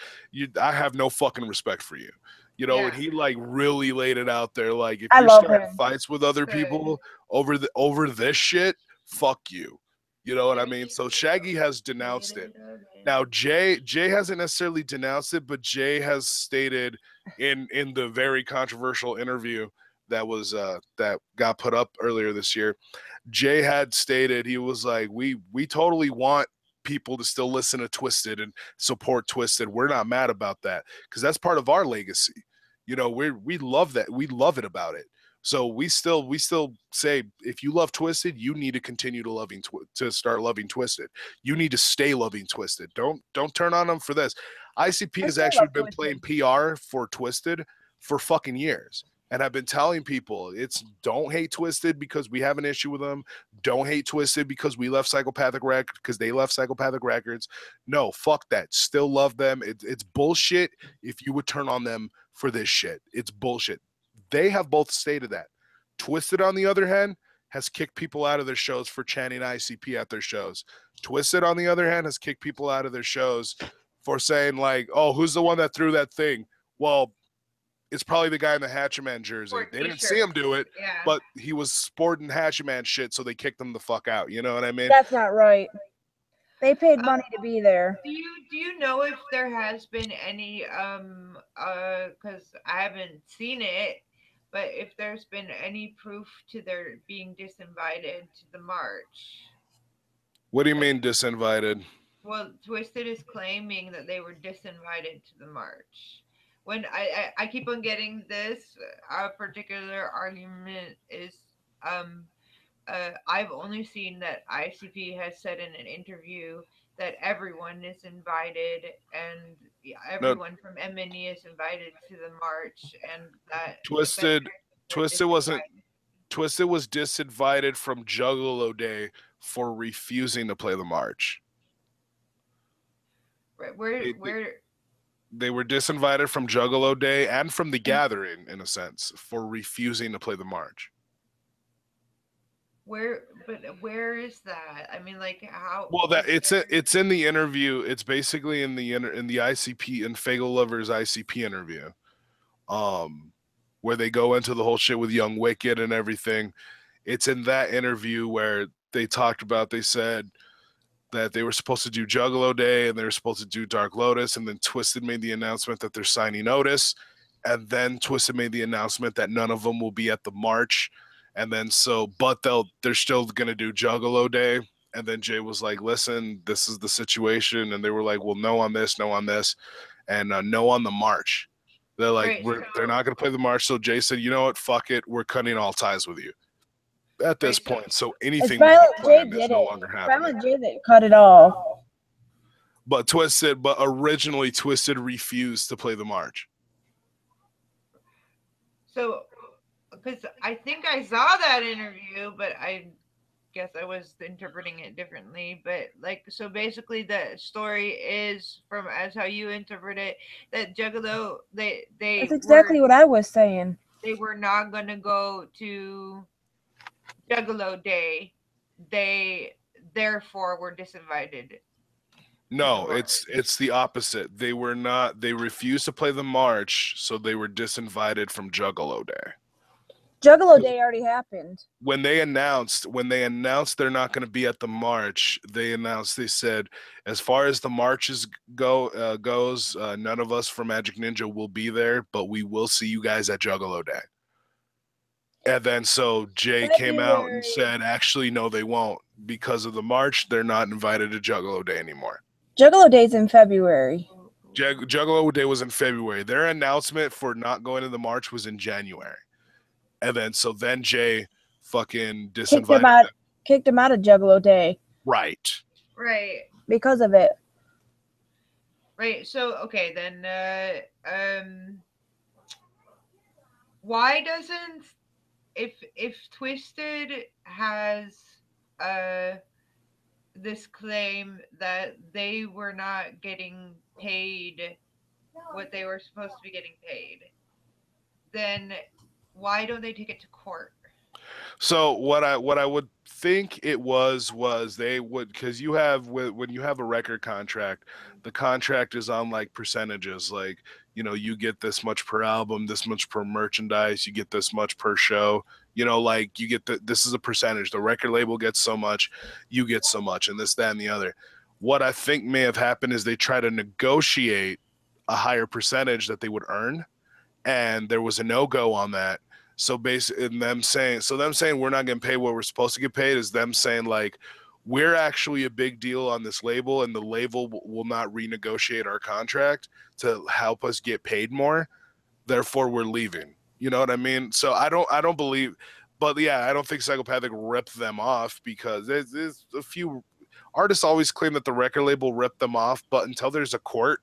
I have no fucking respect for you. You know, and he like really laid it out there. Like if you're starting fights with other people over this shit, fuck you. You know what I mean? So Shaggy has denounced it. Now Jay hasn't necessarily denounced it, but Jay has stated in the very controversial interview that was that got put up earlier this year. Jay had stated, he was like, we totally want people to still listen to Twystid and support Twystid. We're not mad about that because that's part of our legacy. You know, we love that. We love it about it. So we still say if you love Twystid, you need to continue to start loving Twystid. You need to stay loving Twystid. Don't turn on them for this. ICP has actually been playing PR for Twystid for fucking years. And I've been telling people, don't hate Twystid because we have an issue with them. Don't hate Twystid because we left Psychopathic Records, because they left Psychopathic Records. No, fuck that. Still love them. It's bullshit if you would turn on them for this shit. It's bullshit. They have both stated that. Twystid, on the other hand, has kicked people out of their shows for chanting ICP at their shows. Twystid, on the other hand, has kicked people out of their shows for saying like, oh, who's the one that threw that thing? Well, it's probably the guy in the Hatchaman jersey. They didn't see him do it, but he was sporting Hatchaman shit, so they kicked him the fuck out. You know what I mean? That's not right. They paid money to be there. Do you know if there has been any because I haven't seen it, but if there's been any proof to their being disinvited to the march? What do you mean disinvited? Well, Twystid is claiming that they were disinvited to the march. When I keep on getting this particular argument is I've only seen that ICP has said in an interview that everyone is invited and everyone from MNE is invited to the march, and that Twystid was disinvited from Juggalo Day for refusing to play the march. Right, where they were disinvited from Juggalo Day and from the gathering, in a sense, for refusing to play the march. Where is that? I mean, like how? Well, that it's in the interview. It's basically in the ICP and Fago Lovers ICP interview, where they go into the whole shit with Young Wicked and everything. It's in that interview where they talked about. They said that they were supposed to do Juggalo Day and they were supposed to do Dark Lotus, and then Twystid made the announcement that they're signing Otis, and then Twystid made the announcement that none of them will be at the march, and then but they're still gonna do Juggalo Day, and then Jay was like, listen, this is the situation, and they were like, well, no on this, and no on the march. They're like, they're not gonna play the march, so Jay said, you know what, fuck it, we're cutting all ties with you at this point. So anything planned is no longer happening. Violent J that cut it all. But originally Twystid refused to play the march. So, because I think I saw that interview, but I guess I was interpreting it differently. But like, so basically, the story is from as how you interpret it, that Juggalo they that's exactly what I was saying. They were not gonna go to Juggalo Day, they therefore were disinvited. No, it's the opposite. They refused to play the march, so they were disinvited from Juggalo Day. Juggalo Day already happened. When they announced they're not going to be at the march, they said, as far as the marches goes, none of us from Magic Ninja will be there, but we will see you guys at Juggalo Day. And then so Jay came out and said, actually, no, they won't. Because of the march, they're not invited to Juggalo Day anymore. Juggalo Day's in February. Juggalo Day was in February. Their announcement for not going to the march was in January. And then Jay fucking Kicked him disinvited out. them. Kicked him out of Juggalo Day Right. because of it. Right. So okay, then why doesn't if Twystid has this claim that they were not getting paid what they were supposed to be getting paid, then why don't they take it to court? So what I would think it was they would, because you have when you have a record contract, the contract is on like percentages, like, you know, you get this much per album, this much per merchandise, you get this much per show, you know, like you get this is a percentage. The record label gets so much, you get so much, and this, that, and the other. What I think may have happened is they try to negotiate a higher percentage that they would earn, and there was a no-go on that. So basically, them saying we're not getting paid what we're supposed to get paid is them saying like, we're actually a big deal on this label, and the label will not renegotiate our contract to help us get paid more. Therefore, we're leaving. You know what I mean? So I don't believe, but yeah, I don't think Psychopathic ripped them off, because there's a few artists always claim that the record label ripped them off, but until there's a court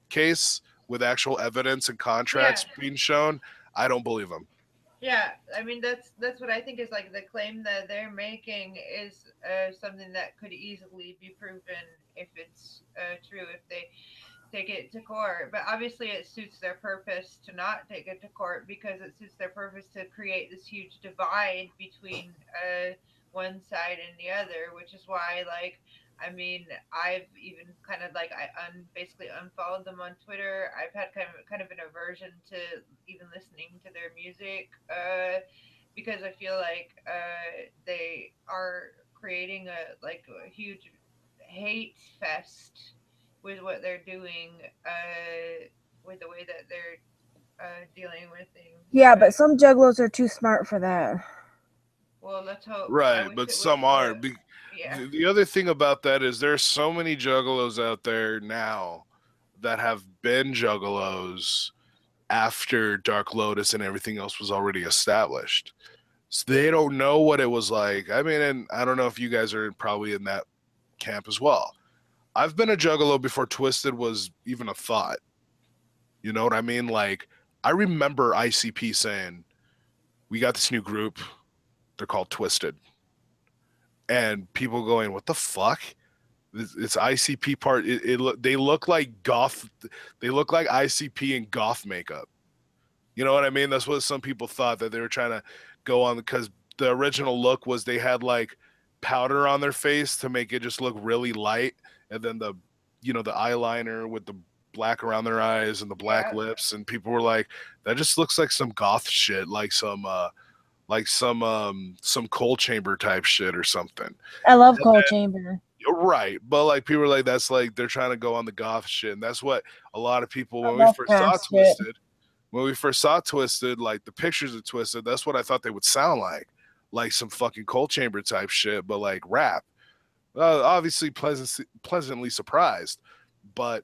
case with actual evidence and contracts being shown, I don't believe them. Yeah, I mean that's what I think is like the claim that they're making is something that could easily be proven if it's true, if they take it to court. But obviously it suits their purpose to not take it to court, because it suits their purpose to create this huge divide between one side and the other, which is why, like, I mean, I've even kind of like basically unfollowed them on Twitter. I've had kind of an aversion to even listening to their music because I feel like they are creating a huge hate fest with what they're doing, with the way that they're dealing with things. Yeah, but some juggalos are too smart for that. Well, let's hope. Right, but some are. Yeah. The other thing about that is there's so many juggalos out there now that have been juggalos after Dark Lotus and everything else was already established. So they don't know what it was like. I mean, and I don't know if you guys are probably in that camp as well. I've been a juggalo before Twystid was even a thought. You know what I mean? Like, I remember ICP saying, we got this new group. They're called Twystid. And people going, what the fuck? It's ICP part. They look like goth. They look like ICP in goth makeup. You know what I mean? That's what some people thought, that they were trying to go on, because the original look was they had like powder on their face to make it just look really light, and then the eyeliner with the black around their eyes and the black lips, and people were like, that just looks like some goth shit, like some Coal Chamber type shit or something. I love Coal Chamber. Right, but like people are like, that's like they're trying to go on the goth shit, and that's what a lot of people when we first saw Twystid, like the pictures of Twystid, that's what I thought they would sound like some fucking Coal Chamber type shit, but like rap. Obviously pleasantly surprised, but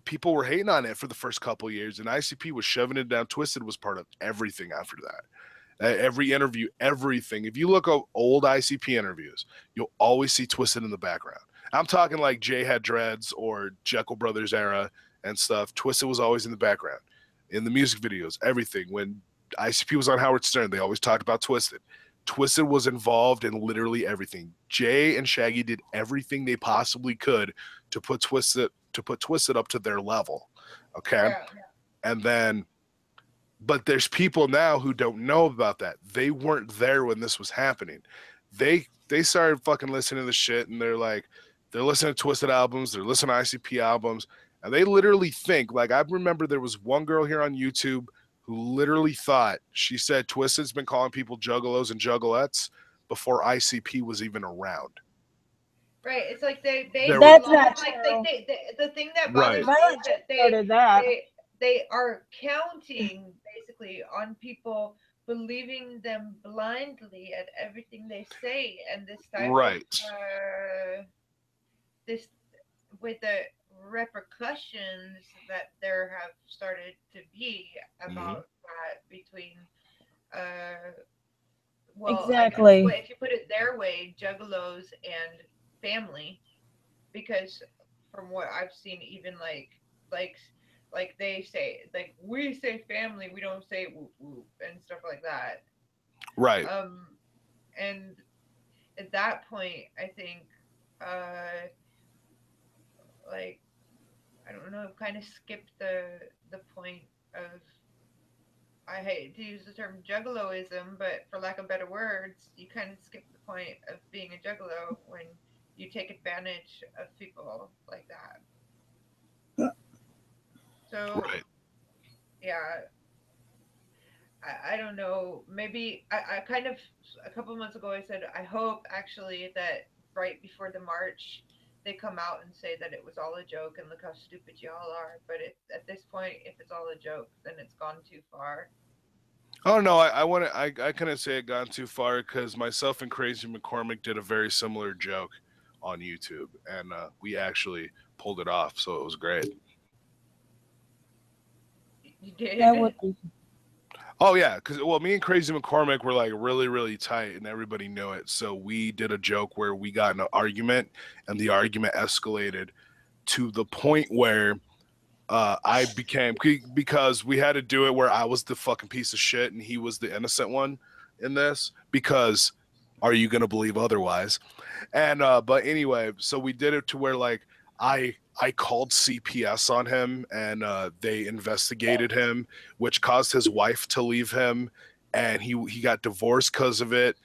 people were hating on it for the first couple years, and ICP was shoving it down. Twystid was part of everything after that. Every interview, everything. If you look at old ICP interviews, you'll always see Twystid in the background. I'm talking like Jay had dreads or Jekyll Brothers era and stuff. Twystid was always in the background. In the music videos, everything. When ICP was on Howard Stern, they always talked about Twystid. Twystid was involved in literally everything. Jay and Shaggy did everything they possibly could to put Twystid up to their level. Okay? Yeah. And then, but there's people now who don't know about that. They weren't there when this was happening. They started fucking listening to the shit, and they're listening to Twystid albums, they're listening to ICP albums, and they literally think, like, I remember there was one girl here on YouTube who literally thought, she said Twystid's been calling people juggalos and juggalettes before ICP was even around. Right, it's like they that's not like true. the thing that bothers me is that they are counting basically on people believing them blindly at everything they say, and this type of this with the repercussions that there have started to be about that between Well, exactly. but if you put it their way, juggalos and family, because from what I've seen, even like they say, like we say family, we don't say whoop whoop and stuff like that. Right. And at that point, I think, like I don't know, kind of skipped the point of. I hate to use the term juggaloism, but for lack of better words, you kind of skip the point of being a juggalo when you take advantage of people like that. So, Right. yeah, I don't know. Maybe I kind of, a couple months ago, I said, I hope actually that right before the march, they come out and say that it was all a joke and look how stupid y'all are. But at this point, if it's all a joke, then it's gone too far. Oh no, I couldn't say it gone too far because myself and Crazy McCormick did a very similar joke on YouTube, and we actually pulled it off, so it was great. You did? That would be. Oh yeah, because well, me and Crazy McCormick were like really, really tight, and everybody knew it. So we did a joke where we got in an argument, and the argument escalated to the point where I became because we had to do it where I was the fucking piece of shit and he was the innocent one in this. Because are you gonna believe otherwise? And but anyway, so we did it to where like I called CPS on him and they investigated him, which caused his wife to leave him, and he got divorced because of it.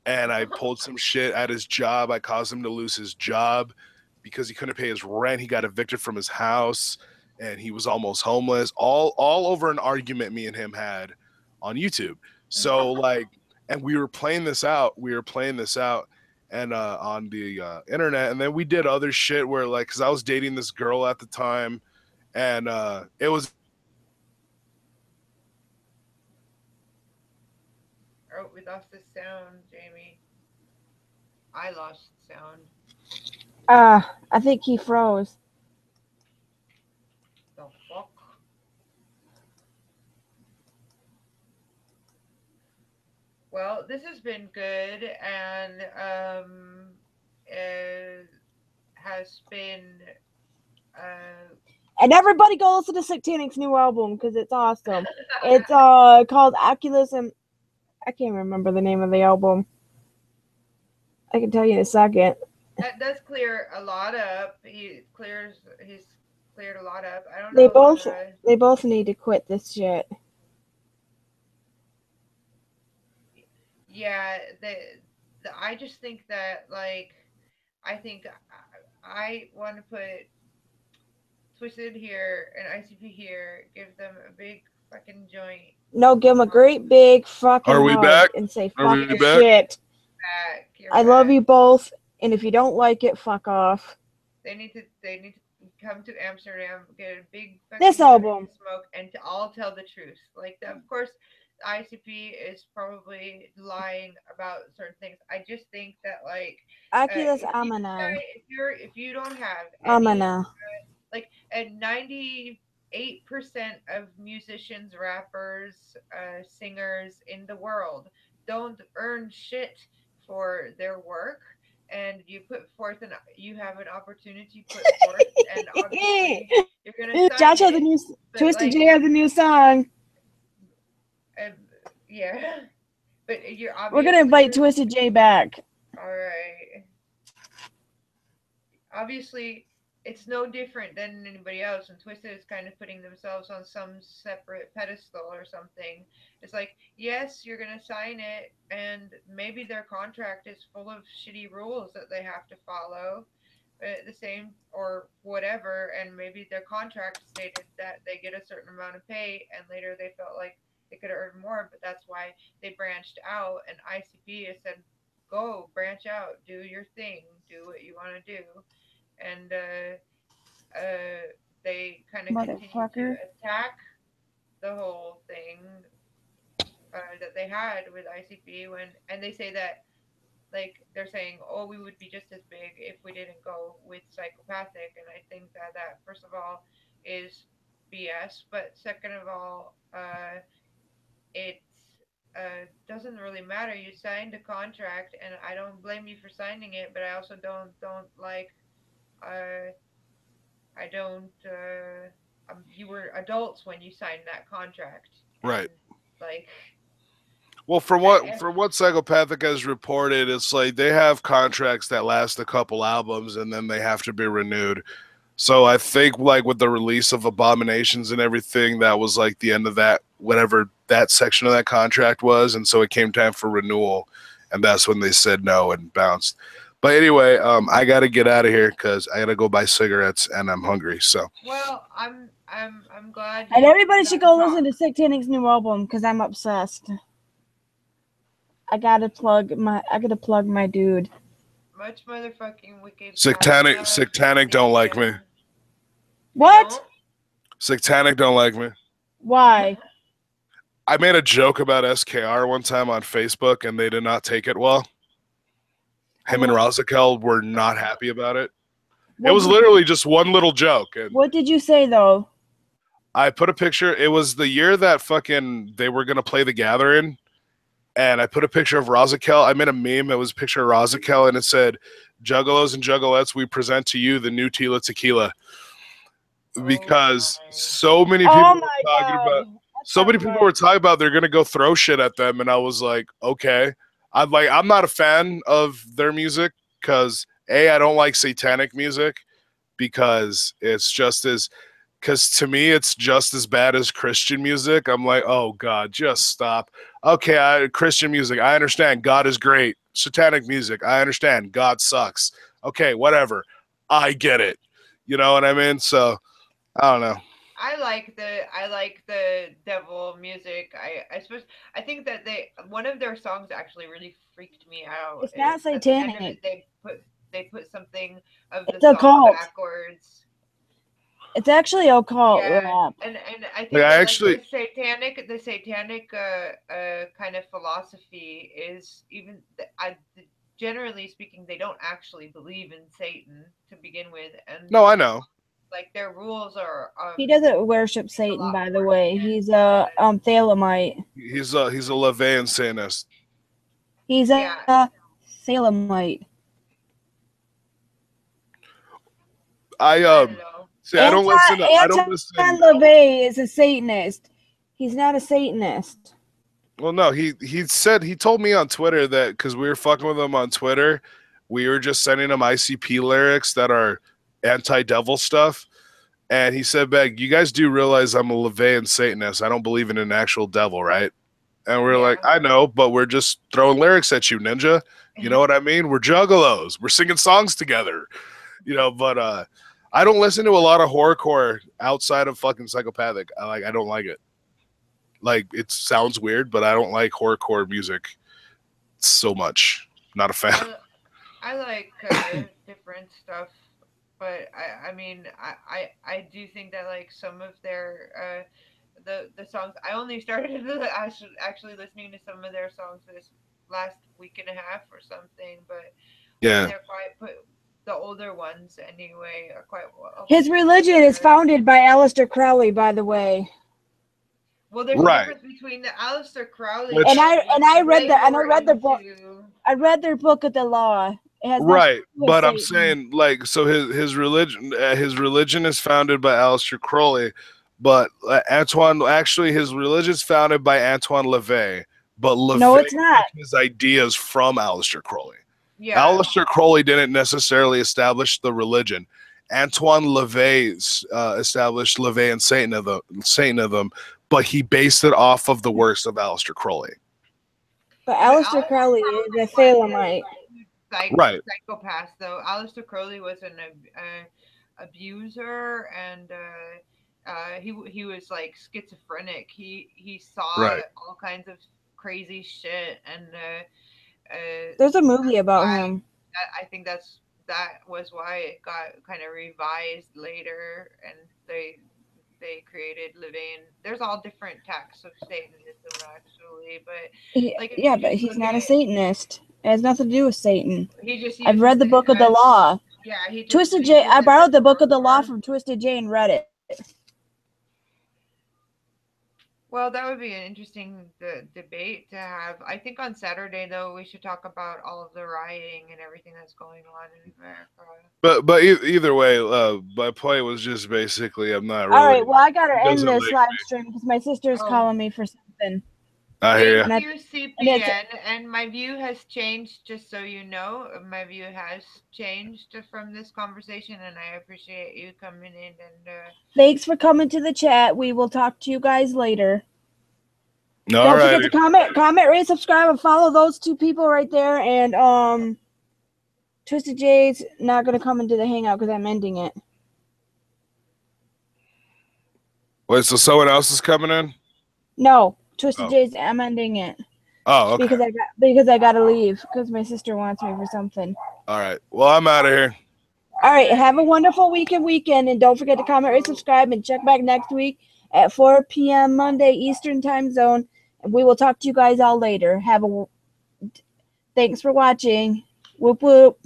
And I pulled some shit at his job. I caused him to lose his job because he couldn't pay his rent. He got evicted from his house, and he was almost homeless. All over an argument me and him had on YouTube. So like, and we were playing this out. And on the internet, and then we did other shit where like, because I was dating this girl at the time, and it was. Oh, we lost the sound, Jamie. I lost sound. I think he froze. The fuck? Well, this has been good, and it has been uh, And everybody go listen to Satanic's new album because it's awesome. It's called Oculus, and I can't remember the name of the album. I can tell you in a second. that does clear a lot up. He's cleared a lot up. I don't They know. both need to quit this shit. Yeah, I just think that like I think I want to put Twystid here and ICP here, give them a big fucking joint. No, give them a great big fucking Are we hug back? and say Are fuck we the back? shit. You're I love back. you both, and if you don't like it, fuck off. They need to come to Amsterdam, get a big fucking This album. smoke, and to all tell the truth. Like of course, ICP is probably lying about certain things. I just think that like Oculus if Amana. if you don't have Amana. like and 98% of musicians, rappers, singers in the world don't earn shit for their work, and you have an opportunity to put forth, and obviously you're gonna sign Josh has a it. new But Twystid like, J has a new song. yeah, but you're obviously We're gonna invite Twystid J back. all right. Obviously it's no different than anybody else, and Twystid is kind of putting themselves on some separate pedestal or something. It's like, yes, you're gonna sign it, and maybe their contract is full of shitty rules that they have to follow, but the same or whatever, and maybe their contract stated that they get a certain amount of pay, and later they felt like they could earn more, but that's why they branched out, and ICP has said, go branch out, do your thing, do what you want to do. And they kind of continue to attack the whole thing that they had with ICP and they say that like they're saying, oh, we would be just as big if we didn't go with psychopathic, and I think that first of all is BS, but second of all, it's doesn't really matter. You signed a contract, and I don't blame you for signing it, but I also don't like. I don't. You were adults when you signed that contract, Right. like. Well, from what Psychopathic has reported, it's like they have contracts that last a couple albums and then they have to be renewed. So I think like with the release of Abominations and everything, that was like the end of that, whatever that section of that contract was, and so it came time for renewal, and that's when they said no and bounced. But anyway, I got to get out of here because I got to go buy cigarettes and I'm hungry. So. Well, I'm glad. And everybody should go listen to Satanic's new album because I'm obsessed. I gotta plug my dude. Much motherfucking wicked. Satanic don't like me. What? Satanic don't like me. Why? I made a joke about SKR one time on Facebook and they did not take it well. Him and Razakel were not happy about it. It was literally just one little joke. What did you say though? I put a picture. It was the year that fucking they were gonna play The Gathering. And I put a picture of Razakel. I made a meme. It was a picture of Razakel, and it said, "Juggalos and Juggalettes, we present to you the new Tila Tequila." Because so many people were talking about they're gonna go throw shit at them, and I was like, okay. I'm not a fan of their music because I don't like satanic music because it's just as. Because to me, it's just as bad as Christian music. I'm like, oh, God, just stop. Okay, Christian music, I understand. God is great. Satanic music, I understand. God sucks. Okay, whatever. I get it. You know what I mean? So, I don't know. I like the devil music. I think that one of their songs actually really freaked me out. It's not satanic. They put something of the song backwards. It's actually occult rap. And I think the satanic kind of philosophy is even generally speaking, they don't actually believe in Satan to begin with. And no, I know. Like their rules are. He doesn't worship Satan, by the way. He's a Thalamite. He's a LaVeyan Satanist. He's a Salamite. See, I don't listen. LaVey is a Satanist. He's not a Satanist. Well, no, he told me on Twitter that because we were fucking with him on Twitter, we were just sending him ICP lyrics that are anti-devil stuff, and he said, "Beg, you guys do realize I'm a LaVeyan Satanist. I don't believe in an actual devil, right?" And we're like, "I know, but we're just throwing lyrics at you, ninja. You know what I mean? We're juggalos. We're singing songs together, you know." But I don't listen to a lot of horrorcore outside of fucking Psychopathic. I don't like it. Like, it sounds weird, but I don't like horrorcore music so much. Not a fan. I like different stuff, but I mean I do think that like some of their the songs, I only started actually listening to some of their songs this last week and a half or something, but yeah, they're quite the older ones anyway are quite well. His religion is founded by Aleister Crowley, by the way. Well, there's a difference between the Aleister Crowley and I read the book. I read their book of the law. Right, but I'm saying like so his religion is founded by Aleister Crowley, but his religion is founded by Antoine LaVey, but LaVey it's not. His ideas from Aleister Crowley. Yeah. Aleister Crowley didn't necessarily establish the religion. Antoine LaVey established LaVeyan Satanism, but he based it off of the works of Aleister Crowley. But Aleister Crowley is a Salamite. Right. Psychopath, though. Aleister Crowley was an abuser, and he was like schizophrenic. He saw all kinds of crazy shit, and there's a movie about him. I think that was why it got kind of revised later, and they created LaVeyan. There's all different types of Satanism actually, but but he's not a Satanist. It has nothing to do with Satan. I've read the book of the law. Yeah, Twystid J. I borrowed the book of the law from Twystid J and read it. Well, that would be an interesting debate to have. I think on Saturday, though, we should talk about all of the rioting and everything that's going on in America. But either way, my point was just basically I'm not really. All right, well, I gotta end doesn't this like live stream because my sister's Oh. calling me for something. I hear Thank you. you, and it's- CPN. And my view has changed, just so you know. My view has changed from this conversation, and I appreciate you coming in. And Thanks for coming to the chat. We will talk to you guys later. All Don't right. forget to comment, rate, subscribe, and follow those two people right there. And Twisted J's not gonna come into the hangout because I'm ending it. Wait, so someone else is coming in? No, Twisted J's. I'm ending it. Oh, okay. Because I gotta leave because my sister wants me for something. All right. Well, I'm out of here. All right. Have a wonderful weekend, and don't forget to comment, rate, subscribe, and check back next week at 4 p.m. Monday Eastern Time Zone. And we will talk to you guys all later. Thanks for watching. Whoop whoop.